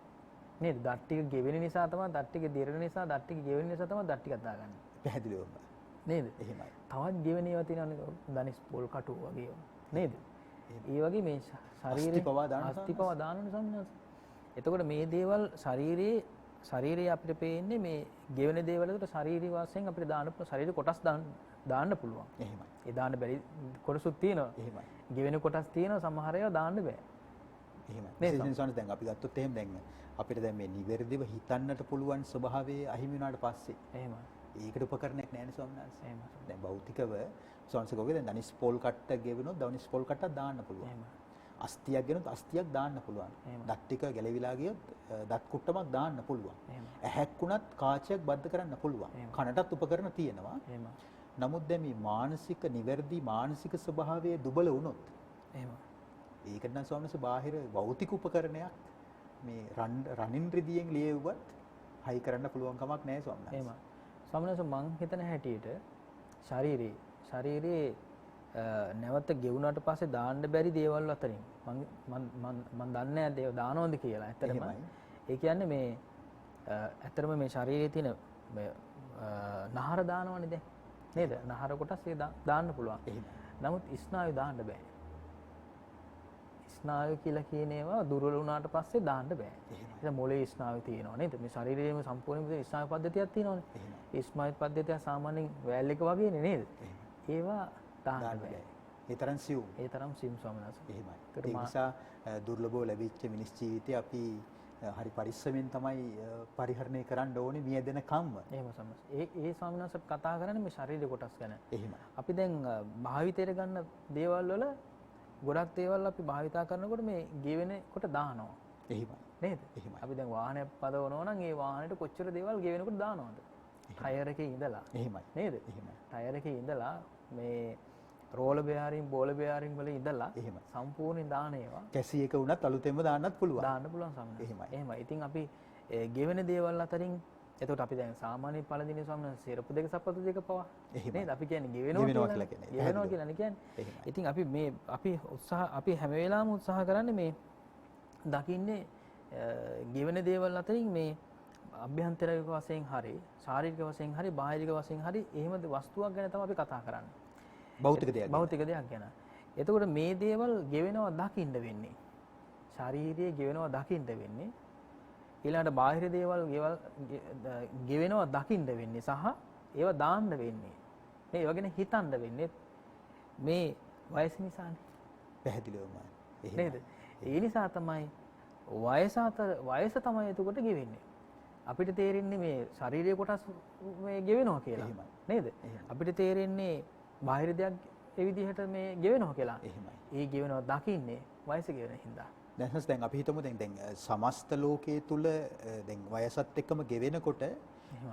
නේද? දත් ටික ගෙවෙන නිසා තමයි දත් ටික දිරන නිසා දත් ටික ගෙවෙන නිසා තමයි දත් ටිකක් දාගන්නේ. පැහැදිලිවම. නේද? එහෙමයි. තවත් ගෙවෙන ඒවා තියෙනවනේ ධනිස් පොල් කටු වගේ. නේද? ඒ වගේ මේ ශරීරේ අස්ති පවා දානනේ සම්මත. එතකොට මේ දේවල් ශරීරයේ අපිට පේන්නේ මේ ගෙවෙන දේවල් වලට ශාරීරික වශයෙන් අපිට ශරීර කොටස් දාන්න පුළුවන්. එහෙමයි. ඒ දාන්න බැරි කොටසුත් තියෙනවා. එහෙමයි. ගෙවෙන කොටස් තියෙනවා සමහර ඒවා දාන්න බෑ. එහෙමයි. විශේෂයෙන් දැන් අපි ගත්තොත් එහෙම දැන් අපිට දැන් මේ නිවැරදිව හිතන්නට පුළුවන් ස්වභාවයේ අහිමි වුණාට පස්සේ එහෙමයි. ඒකට උපකරණයක් නැහැ නේ ස්වාමීන් වහන්සේ. එහෙමයි. දැන් භෞතිකව ස්වාමීන්සේකෝගේ දැන් ධනිස් පොල් කට්ට ගෙවුනොත් ධනිස් පොල් කට්ටක් දාන්න පුළුවන්. එහෙමයි. අස්තියක් ගෙනුත් අස්තියක් දාන්න පුළුවන්. දත් ටික ගැලවිලා ගියොත් දත් කුට්ටමක් දාන්න පුළුවන්. ඇහැක්ුණත් කාචයක් බද්ධ කරන්න පුළුවන්. කනටත් උපකරණ තියෙනවා. නමුත් දැන් මේ මානසික නිවැරදි මානසික ස්වභාවයේ දුබල වුණොත් ඒකට නම් ස්වාමීන් වහන්සේ බාහිර භෞතික උපකරණයක් මේ රනින් රිදියෙන් ලියෙව්වත් හයි කරන්න පුළුවන් කමක් නැහැ ස්වාමීන් වහන්සේ. එහෙම. ස්වාමීන් වහන්සේ මං හිතන හැටියට ශාරීරියේ නැවත ගෙවුනට පස්සේ දාන්න බැරි දේවල් අතරින් මම දන්නේ නැහැ දේව දානවද කියලා. ඇත්තටම ඒ කියන්නේ මේ ඇත්තටම මේ ශරීරයේ තියෙන නහර දානවනේ දැන් නේද? නහර කොටස් ඒ දාන්න පුළුවන්. නමුත් ස්නායු දාන්න බෑ. ස්නායු කියලා කියන ඒවා දුර්වල වුණාට පස්සේ දාන්න බෑ. ඒක මොලේ ස්නායු තියෙනවා නේද? මේ ශරීරයේම සම්පූර්ණයෙන්ම ස්නායු පද්ධතියක් තියෙනවානේ. ඉස්මායිල් පද්ධතිය සාමාන්‍යයෙන් වැල් එක වගේනේ නේද? ඒවා දාන්න බෑ. ඒ තරම් සියුම්. ඒ තරම් සියුම් ස්වාමීන් වහන්සේ. එහෙමයි. ඒ නිසා දුර්ලභව ලැබිච්ච මිනිස් ජීවිතේ අපි හරි පරිස්සමෙන් තමයි පරිහරණය කරන්න ඕනේ මියදෙන කම්ම. එහෙම සමහර. ඒ ස්වාමීන් වහන්සේ කතා කරන්නේ මේ ශරීර කොටස් ගැන. එහෙමයි. අපි දැන් භාවිතයට ගන්න දේවල් වල ගොඩක් දේවල් අපි භාවිතා කරනකොට මේ ගෙවෙන කොට දානවා. එහෙමයි. නේද? එහෙමයි. අපි දැන් වාහනයක් පදවනවා නම් ඒ වාහනේට කොච්චර දේවල් ගෙවෙනකොට දානවද? ටයර් එකේ ඉඳලා. එහෙමයි. නේද? එහෙමයි. ටයර් එකේ ඉඳලා මේ රෝල බෙයාරින් බෝල බෙයාරින් වල ඉඳලා එහෙමයි. සම්පූර්ණ දාන ඒවා කැසි එක වුණත් අලුතෙන්ම දාන්නත් පුළුවන්. දාන්න පුළුවන් සමහර. එහෙමයි. එහෙමයි. ඉතින් අපි ගෙවෙන දේවල් අතරින් එතකොට අපි දැන් සාමාන්‍ය පළදිනේ ස්වාමීන් වහන්සේ සිරප්පු දෙක සපත්තු දෙක පවා නේද? අපි කියන්නේ ගෙවෙනවා කියලා කියන්නේ. ගෙවෙනවා කියලා කියන්නේ. ඉතින් අපි මේ අපි හැම වෙලාවෙම උත්සාහ කරන්නේ මේ දකින්නේ ගෙවෙන දේවල් අතරින් මේ අභ්‍යන්තරික වශයෙන් හරි ශාරීරික වශයෙන් හරි බාහිරික වශයෙන් හරි එහෙම වස්තුවක් ගැන තමයි අපි කතා කරන්නේ. භෞතික දෙයක්. භෞතික දෙයක් ගැන. එතකොට මේ දේවල් ගෙවෙනවා දකින්න වෙන්නේ. ශාරීරියේ ගෙවෙනවා දකින්න වෙන්නේ. ඊළඟට බාහිර දේවල් ගෙවෙනවා දකින්න වෙන්නේ සහ ඒවා දාන්න වෙන්නේ. මේ ඒවා ගැන හිතන්න වෙන්නේ මේ වයස නිසානේ. පැහැදිලිවම. නේද? ඒ නිසා තමයි වයස තමයි එතකොට ගෙවෙන්නේ. අපිට තේරෙන්නේ මේ ශාරීරික කොටස් මේ ගෙවෙනවා කියලා. නේද? අපිට තේරෙන්නේ බාහිර දෙයක් ඒ විදිහට මේ ගෙවෙනවා කියලා. එහෙමයි. ඒ ගෙවෙනවා දකින්නේ වයස ගෙවෙන හින්දා. දැන් අපි හිතමු දැන් සමස්ත ලෝකයේ තුල දැන් වයසත් එක්කම ගෙවෙනකොට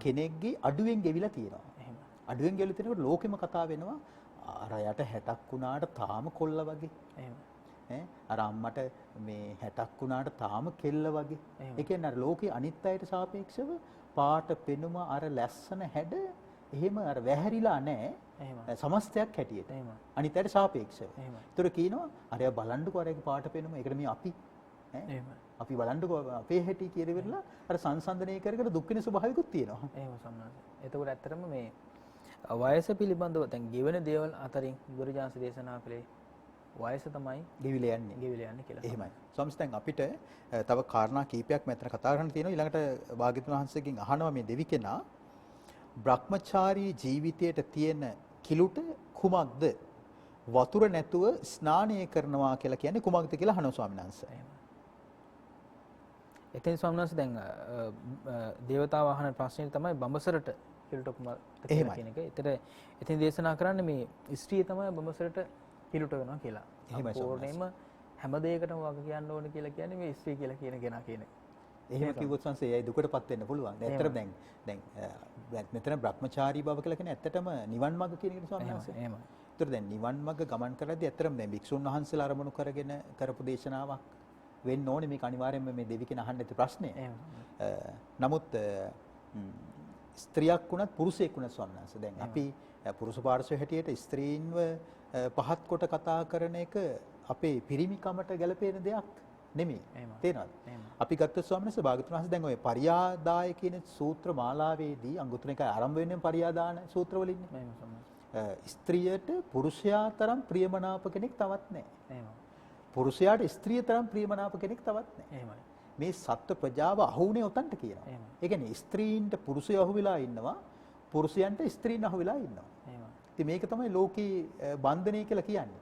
කෙනෙක්ගේ අඩුවෙන් ගෙවිලා තියෙනවා. එහෙම. අඩුවෙන් ගෙවිලා තියෙනකොට ලෝකෙම කතා වෙනවා අර යට 60ක් වුණාට තාම කොල්ල වගේ. එහෙම. අර අම්මට මේ 60ක් වුණාට තාම කෙල්ල වගේ. ඒ කියන්නේ අර ලෝකේ අනිත් අයට සාපේක්ෂව පාට පෙනුම අර ලැස්සන හැඩ එහෙම අර වැහැරිලා නැහැ. සමස්තයක් හැටියට. අනිත් අයට සාපේක්ෂව. ඒතර කියනවා අරයා බලන්නකෝ අරයාගේ පාට පෙනුම. ඒකට මේ අපි අපි බලන්නකෝ අපේ හැටි කියලා ඉවරලා අර සංසන්දනය කර කර දුක් වෙන ස්වභාවිකුත් තියෙනවා. එහෙම සම්මාස. එතකොට ඇත්තටම මේ වයස පිළිබඳව දැන් ගෙවෙන දේවල් අතරින් බුදුරජාණන් දේශනා කළේ වයස තමයි ගෙවිලා යන්නේ කියලා. එහෙමයි. ස්වාමීන් දැන් අපිට තව කාරණා කීපයක් මෙතන කතා කරන්න තියෙනවා. ඊළඟට භාග්‍යවතුන් වහන්සේගෙන් අහනවා මේ දෙවි කෙනා බ්‍රහ්මචාරී ජීවිතයට තියෙන කිලුට කුමක්ද? වතුර නැතුව ස්නානය කරනවා කියලා කියන්නේ කුමක්ද කියලා අහනවා ස්වාමීන් වහන්සේ. එතෙන් ස්වාමීන් වහන්සේ දැන් දේවතාව අහන ප්‍රශ්නේ තමයි බඹසරට කිලුට කුමක්ද කියන එක. එතෙන් දේශනා කරන්නේ මේ ස්ත්‍රිය තමයි බඹසරට කිලුට වෙනවා කියලා. සම්පූර්ණයෙන්ම හැම දෙයකටම වග කියන්න ඕන කියලා කියන්නේ මේ ස්ත්‍රී කියලා කියන කෙනා කියන එක. එහෙම කිව්වොත් සංසේ එයි දුකටපත් වෙන්න පුළුවන්. ඇත්තටම දැන් මෙතන බ්‍රහ්මචාරී බව කියලා කියන්නේ ඇත්තටම නිවන් මාර්ග කියන එක ස්වාමීන් වහන්සේ. එහෙමයි. ඒතර දැන් නිවන් මාර්ග ගමන් කරද්දී ඇත්තටම දැන් භික්ෂුන් වහන්සේලා අරමුණු කරගෙන කරපු දේශනාවක් වෙන්න ඕනේ මේක අනිවාර්යයෙන්ම මේ දෙවි කෙනා අහන්න ඇති ප්‍රශ්නේ. නමුත් ස්ත්‍රියක් වුණත් පුරුෂයෙක් වුණත් ස්වාමීන් වහන්සේ දැන් අපි පුරුෂ පාර්ශ්වය හැටියට ස්ත්‍රීන්ව පහත් කොට කතා කරන එක අපේ පිරිමිකමට ගැලපෙන දෙයක් නෙමෙයි. තේරෙනවද? අපි ගත්ත ස්වාමීන් වහන්සේ භාගතුන් වහන්සේ දැන් ඔය පරියාදාය කියන සූත්‍ර මාලාවේදී අංගුත්තර නිකාය ආරම්භ වෙන්නේ පරියාදාන සූත්‍රවලින්නේ. ස්ත්‍රියට පුරුෂයා තරම් ප්‍රියමනාප කෙනෙක් තවත් නැහැ. පුරුෂයාට ස්ත්‍රිය තරම් ප්‍රියමනාප කෙනෙක් තවත් නැහැ. මේ සත්ව ප්‍රජාව අහුුනේ උතන්ට කියනවා. ඒ කියන්නේ ස්ත්‍රීන්ට පුරුෂය අහුවෙලා ඉන්නවා, පුරුෂයන්ට ස්ත්‍රීන් අහුවෙලා ඉන්නවා. ඉතින් මේක තමයි ලෝකේ බන්ධනය කියලා කියන්නේ.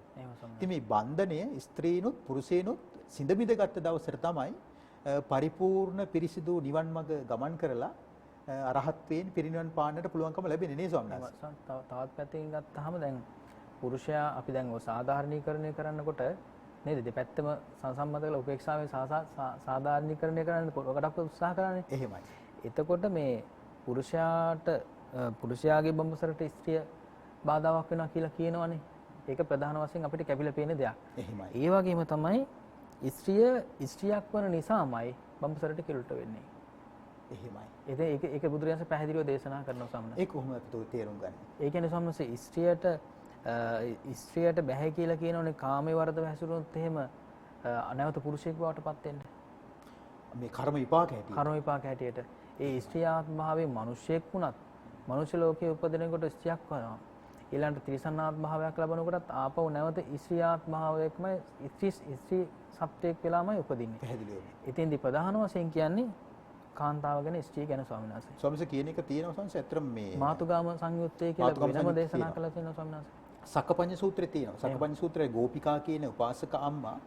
ඉතින් මේ බන්ධනය ස්ත්‍රීනුත් පුරුෂයනුත් සිඳ බිඳගත් දවසට තමයි පරිපූර්ණ පිරිසිදු නිවන් මඟ ගමන් කරලා අරහත්ත්වයෙන් පිරිනිවන් පාන්නට පුළුවන්කම ලැබෙන්නේ නේ ස්වාමීන් වහන්සේ. තවත් පැත්තකින් ගත්තාම දැන් පුරුෂයා අපි දැන් ඔය සාධාරණීකරණය කරනකොට නේද දෙපැත්තම සම්සම්මත කරලා උපේක්ෂාවෙන් සාධාරණීකරණය කරන්න පොඩකට උත්සාහ කරන්නේ. එහෙමයි. එතකොට මේ පුරුෂයාගේ බඹසරට ස්ත්‍රිය බාධාවක් වෙනවා කියලා කියනවනේ. ඒක ප්‍රධාන වශයෙන් අපිට කැපිලා පේන දෙයක්. එහෙමයි. ඒ වගේම තමයි ස්ත්‍රියක් වන නිසාමයි බඹසරට කිලුට වෙන්නේ. එහෙමයි. ඒක බුදුරජාණන් පැහැදිලිව දේශනා කරනවා සම්මත. ඒක කොහොමද අපිට තේරුම් ගන්න? ඒ කියන්නේ සම්මත ස්ත්‍රියට බැහැ කියලා කියනෝනේ කාමයේ වර්ධව හැසිරුණොත් එහෙම අනවත පුරුෂයෙක් බවට පත් වෙන්න. මේ කර්ම විපාක හැටියට. කර්ම විපාක හැටියට. ඒ ස්ත්‍රියාත්ම භාවයෙන් මිනිසෙක් වුණත් මනුෂ්‍ය ලෝකයේ උපදිනකොට ස්ත්‍රියක් වෙනවා. ඊළඟට ත්‍රිසන්නාත්ම භාවයක් ලැබනකොටත් ආපහු නැවත ස්ත්‍රියාත්ම භාවයකමයි ස්ත්‍රී සත්‍යයක් වෙලාමයි උපදින්නේ. පැහැදිලිව. ඉතින්දි ප්‍රධාන වශයෙන් කියන්නේ කාන්තාව ගැන ස්ත්‍රිය ගැන ස්වාමීන් වහන්සේ. ස්වාමීන් කියන එක තියෙනවා සංස ඇත්තටම මේ මාතුගාම සංයුත්තේ කියලා වෙනම දේශනා කළා තියෙනවා ස්වාමීන් වහන්සේ. සක්කපඤ්ඤ සූත්‍රයේ තියෙනවා. සක්කපඤ්ඤ සූත්‍රයේ ගෝපිකා කියන උපාසක අම්මා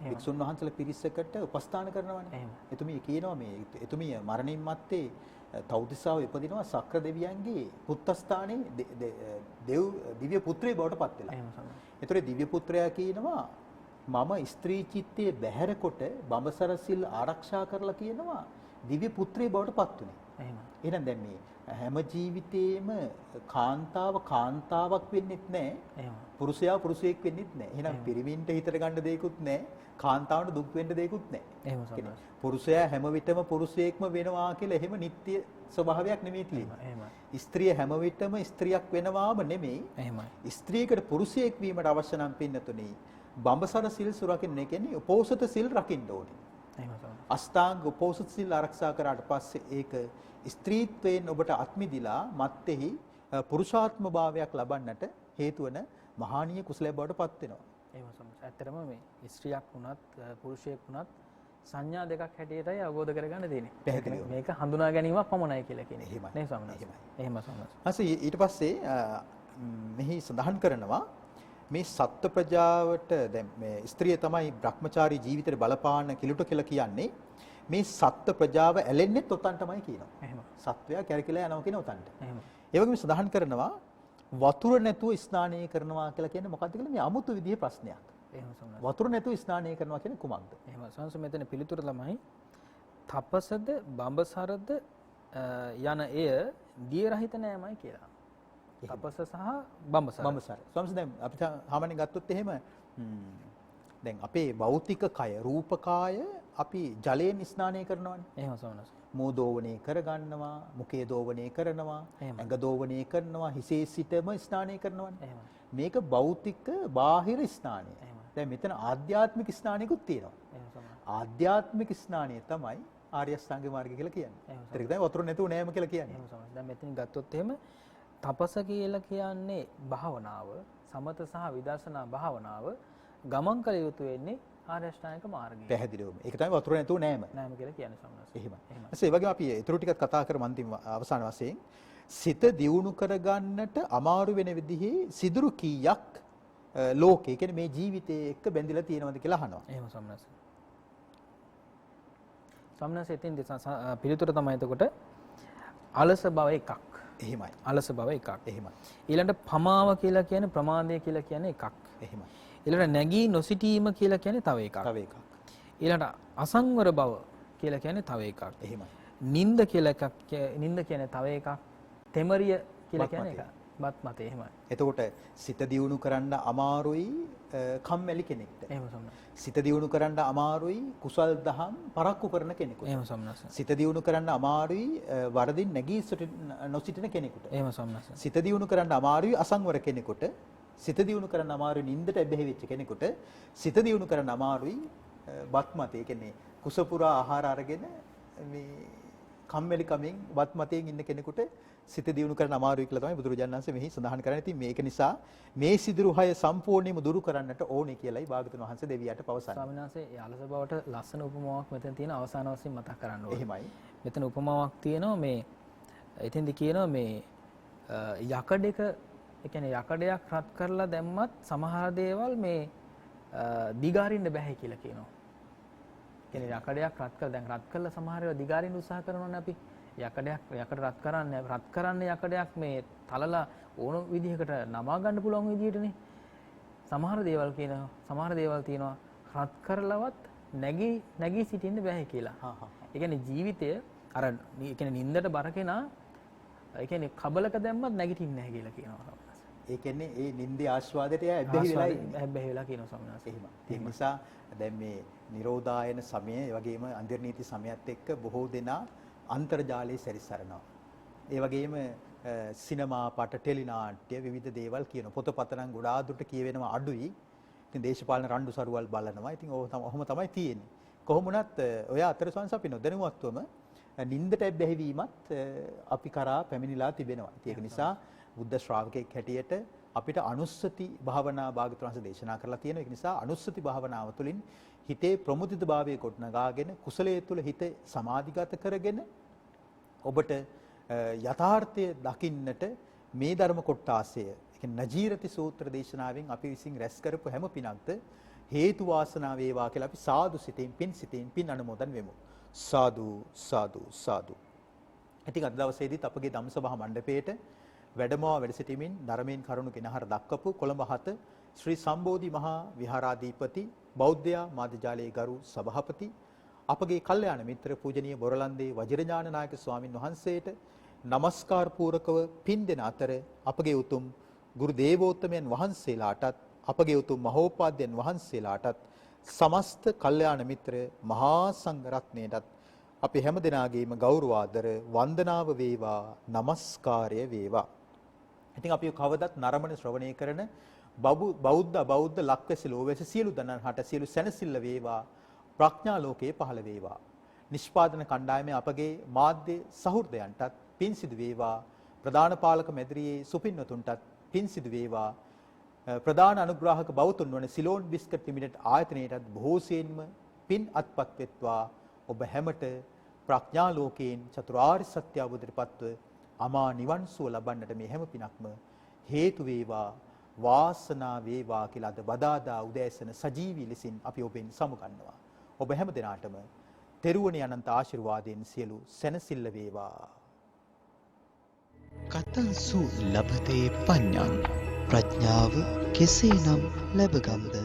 වික්ෂුන් වහන්සේලා පිරිසකට උපස්ථාන කරනවානේ. එතුමිය කියනවා මේ එතුමිය මරණින් මත්තේ තවුතිසාව ඉපදිනවා සක්‍ර දෙවියන්ගේ පුත්තස්ථානයේ දිව්‍ය පුත්‍රයෙක් බවට පත් වෙලා. ඒතර දිව්‍ය පුත්‍රයා කියනවා මම ස්ත්‍රී චිත්තයේ බැහැර කොට බඹසර සිල් ආරක්ෂා කරලා කියනවා දිව්‍ය පුත්‍රයෙක් බවට පත් උනේ. එහෙනම් දැන් මේ හැම ජීවිතේම කාන්තාවක් වෙන්නෙත් නැහැ. පුරුෂයා පුරුෂයෙක් වෙන්නෙත් නැහැ. එහෙනම් පිරිමින්ට හිතට ගන්න දෙයක්වත් නැහැ. කාන්තාවට දුක් වෙන්න දෙයක්වත් නැහැ. පුරුෂයා හැම විටම පුරුෂයෙක්ම වෙනවා කියලා එහෙම නිට්ටය ස්වභාවයක් නෙමෙයි තියෙන්නේ. ස්ත්‍රිය හැම විටම ස්ත්‍රියක් වෙනවාම නෙමෙයි. ස්ත්‍රියකට පුරුෂයෙක් වීමට අවශ්‍ය නම් පින්නතුනේ බඹසර සිල් සුරකින්න කියන්නේ උපෝසත සිල් රකින්න ඕනේ. අෂ්ටාංග උපෝසත සිල් ආරක්ෂා කරාට පස්සේ ඒක ස්ත්‍රීත්වයෙන් ඔබට අත්මිදිලා මත්ෙහි පුරුෂාත්ම භාවයක් ලබන්නට හේතු වන මහානීය කුසලයක් බවට පත් වෙනවා. එහෙම සම්මත. ඇත්තටම මේ ස්ත්‍රියක් වුණත් පුරුෂයෙක් වුණත් සංඥා දෙකක් හැටියටයි අවබෝධ කරගන්න තියෙන්නේ. පැහැදිලිව. මේක හඳුනා ගැනීමක් පමණයි කියලා කියන්නේ. එහෙමයි. නේ ස්වාමීන් වහන්සේ. එහෙම සම්මත. ඊට පස්සේ මෙහි සඳහන් කරනවා මේ සත්ත්ව ප්‍රජාවට දැන් මේ ස්ත්‍රිය තමයි භ්‍රමචාරී ජීවිතේ බලපාන කිලුට කියලා කියන්නේ මේ සත්ත්ව ප්‍රජාව ඇලෙන්නේත් ඔතන තමයි කියනවා. එහෙම. සත්වයා කැරකිලා යනවා කියන ඔතනට. එහෙම. ඒ වගේම සඳහන් කරනවා වතුර නැතුව ස්නානය කරනවා කියලා කියන්නේ මොකක්ද කියලා මේ අමුතු විදිහේ ප්‍රශ්නයක්. එහෙම සම්මත. වතුර නැතුව ස්නානය කරනවා කියන්නේ කුමක්ද? එහෙම සංස මෙතන පිළිතුර තමයි තපසද බඹසරද යන එය දිය රහිත නෑමයි කියලා. තපස සහ බඹසර. බඹසර. ස්වාමීන් දැන් අපි සාමාන්‍යයෙන් ගත්තොත් එහෙම දැන් අපේ භෞතික කය රූපකාය අපි ජලයෙන් ස්නානය කරනවානේ. එහෙම ස්වාමීන්. මෝ දෝවණේ කරගන්නවා, මුඛයේ දෝවණේ කරනවා, ඇඟ දෝවණේ කරනවා, හිසේ සිටම ස්නානය කරනවානේ. මේක භෞතික බාහිර ස්නානය. දැන් මෙතන ආධ්‍යාත්මික ස්නානයකුත් තියෙනවා. ආධ්‍යාත්මික ස්නානය තමයි ආර්ය අෂ්ටාංග මාර්ගය කියලා කියන්නේ. ඒක තමයි වතුර නැතුව නෑම කියලා කියන්නේ. දැන් මෙතන ගත්තොත් එහෙම තපස කියලා කියන්නේ භාවනාව, සමත සහ විදර්ශනා භාවනාව ගමන් කළ යුතු වෙන්නේ ආර්ය අෂ්ටාංගික මාර්ගයේ. පැහැදිලිවම. ඒක තමයි වතුර නැතුව නෑම. නෑම කියලා කියන්නේ සම්මත. එහෙමයි. ඒ වගේම අපි ඊටු ටිකක් කතා කරමු අන්තිම අවසාන වශයෙන් සිත දියුණු කරගන්නට අමාරු වෙන විදිහේ සිදුරු කීයක් ලෝකේ කියන්නේ මේ ජීවිතයේ එක්ක බැඳිලා තියෙනවද කියලා අහනවා. එහෙම සම්මත. සම්මත එතින් පිළිතුර තමයි එතකොට අලස බව එකක්. එහෙමයි. අලස බව එකක්. එහෙමයි. ඊළඟට පමාව කියලා කියන්නේ ප්‍රමාදය කියලා කියන්නේ එකක්. එහෙමයි. ඊළඟට නැගී නොසිටීම කියලා කියන්නේ තව එකක්. තව එකක්. ඊළඟට අසංවර බව කියලා කියන්නේ තව එකක්. එහෙමයි. නිନ୍ଦ කියලා එකක්. නිନ୍ଦ කියන්නේ තව එකක්. තෙමරිය කියලා කියන්නේ එකක්. බත් මතේ එහෙමයි. එතකොට සිත දියුණු කරන්න අමාරුයි කම්මැලි කෙනෙක්ට. එහෙම සම්මත. සිත දියුණු කරන්න අමාරුයි කුසල් දහම් පරක්කු කරන කෙනෙකුට. එහෙම සම්මත. සිත දියුණු කරන්න අමාරුයි වරදින් නැගී නොසිටින කෙනෙකුට. එහෙම සම්මත. සිත දියුණු කරන්න අමාරුයි අසංවර කෙනෙකුට. සිත දියුණු කරන්න අමාරුයි නින්දට ඇබ්බැහි වෙච්ච කෙනෙකුට. සිත දියුණු කරන්න අමාරුයි බත් මතේ කියන්නේ කුසපුරා ආහාර අරගෙන මේ කම්මැලි කමින් වත් මතයෙන් ඉන්න කෙනෙකුට සිත දියුණු කරන්න අමාරුයි කියලා තමයි බුදුරජාණන් වහන්සේ මෙහි සඳහන් කරන්නේ. ඉතින් මේක නිසා මේ සිදුරු හය සම්පූර්ණයෙන්ම දුරු කරන්නට ඕනේ කියලායි භාගතුන් වහන්සේ දෙවියන්ට පවසන්නේ. ස්වාමීන් වහන්සේ ඒ අලස බවට ලස්සන උපමාවක් මෙතන තියෙන අවසාන වශයෙන් මතක් කරන්න ඕනේ. එහෙමයි. මෙතන උපමාවක් තියෙනවා මේ එතෙන්දි කියනවා මේ යකඩයක ඒ කියන්නේ යකඩයක් රත් කරලා දැම්මත් සමහර දේවල් මේ දිගාරින්න බෑ කියලා කියනවා. කියන්නේ යකඩයක් රත් කරලා දැන් රත් කරලා සමහර ඒවා දිගාරින්න උත්සාහ කරනවානේ අපි. යකඩ රත් කරන්නේ යකඩයක් මේ තලලා ඕන විදිහකට නමා ගන්න පුළුවන් විදිහටනේ. සමහර දේවල් තියෙනවා රත් කරලවත් නැගී සිටින්න බෑ කියලා. ඒ කියන්නේ ජීවිතය අර ඒ කියන්නේ නින්දට බර කෙනා ඒ කියන්නේ කබලක දැම්මත් නැගිටින්නේ නැහැ කියලා කියනවා. ඒ කියන්නේ ඒ නින්දේ ආස්වාදයට ඇබ්බැහි වෙලා කියනවා සම්මාස. එහෙම. ඒ නිසා දැන් මේ නිරෝධායන සමය ඒ වගේම අන්තර්නීති සමයත් එක්ක බොහෝ දෙනා අන්තර්ජාලයේ සැරිසරනවා. ඒ වගේම සිනමා පට ටෙලිනාට්‍ය විවිධ දේවල් කියන පොතපත නම් ගොඩාක් දුරට කියවෙනවා අඩුයි. ඉතින් දේශපාලන රණ්ඩු සරුවල් බලනවා. ඉතින් ඔහොම තමයි තියෙන්නේ. කොහොම වුණත් ඔය අතර සංස අපි නොදැනුවත්වම නින්දට ඇබ්බැහි වීමත් අපි කරා පැමිණිලා තිබෙනවා. ඒක නිසා බුද්ධ ශ්‍රාවකෙක් හැටියට අපිට අනුස්සති භාවනා භාගතුන් වහන්සේ දේශනා කරලා තියෙනවා. ඒක නිසා අනුස්සති භාවනාව තුළින් හිතේ ප්‍රමුදිතභාවය ගොඩනගාගෙන කුසලයේ තුල හිත සමාධිගත කරගෙන ඔබට යථාර්ථය දකින්නට මේ ධර්ම කොටාසය, ඒ කියන්නේ නජීරති සූත්‍ර දේශනාවෙන් අපි විසින් රැස් කරපු හැම පිනක්ද හේතු වාසනා වේවා කියලා අපි සාදු සිතින් පින් අනුමෝදන් වෙමු. සාදු සාදු සාදු. ඉතින් අද දවසේදීත් අපගේ ධම්සභා මණ්ඩපයේට වැඩමවා වැඩ සිටීමෙන් ධර්මයෙන් කරුණු කිනහර දක්වපු කොළඹ 7 ශ්‍රී සම්බෝධි මහා විහාරාධිපති බෞද්ධයා මාධ්‍යාලයේ ගරු සභාපති අපගේ කල්යාණ මිත්‍ර පූජනීය බොරලන්දේ වජිරඥාන නායක ස්වාමින් වහන්සේට নমස්කාර පූරකව පින් දෙන අතර අපගේ උතුම් ගුරු දේවෝත්තමයන් වහන්සේලාටත් අපගේ උතුම් මහෝපාද්‍යයන් වහන්සේලාටත් සමස්ත කල්යාණ මිත්‍ර මහා සංඝ රත්නයටත් අපි හැම දිනාගේම ගෞරව ආදර වන්දනාව වේවා নমස්කාරය වේවා. ඉතින් අපි කවදත් නරඹන ශ්‍රවණය කරන බෞද්ධ ලක්වැසි ලෝවැසි සියලු දනන්හට සියලු සැනසෙල්ල වේවා, ප්‍රඥා ලෝකයේ පහළ වේවා. නිෂ්පාදන කණ්ඩායමේ අපගේ මාධ්‍ය සහෘදයන්ටත් පින් සිදු වේවා. ප්‍රධාන පාලක මැදිරියේ සුපින්වතුන්ටත් පින් සිදු වේවා. ප්‍රධාන අනුග්‍රාහක බෞතුන් වන සිලෝන් බිස්කට් ලිමිටඩ් ආයතනයටත් බොහෝසෙයින්ම පින් අත්පත් වෙත්වා. ඔබ හැමට ප්‍රඥා ලෝකයෙන් චතුරාර්ය සත්‍ය අවබෝධයටපත්ව අමා නිවන් සුව ලබන්නට මේ හැම පිනක්ම හේතු වේවා, වාසනාව වේවා කියලා අද බදාදා උදෑසන සජීවී ලෙසින් අපි ඔබෙන් සමුගන්නවා. ඔබ හැම දිනාටම තෙරුවනේ අනන්ත ආශිර්වාදයෙන් සියලු සැනසෙල්ල වේවා. කතංසු ලබතේ පඤ්ඤං ප්‍රඥාව කෙසේනම් ලැබගම්ද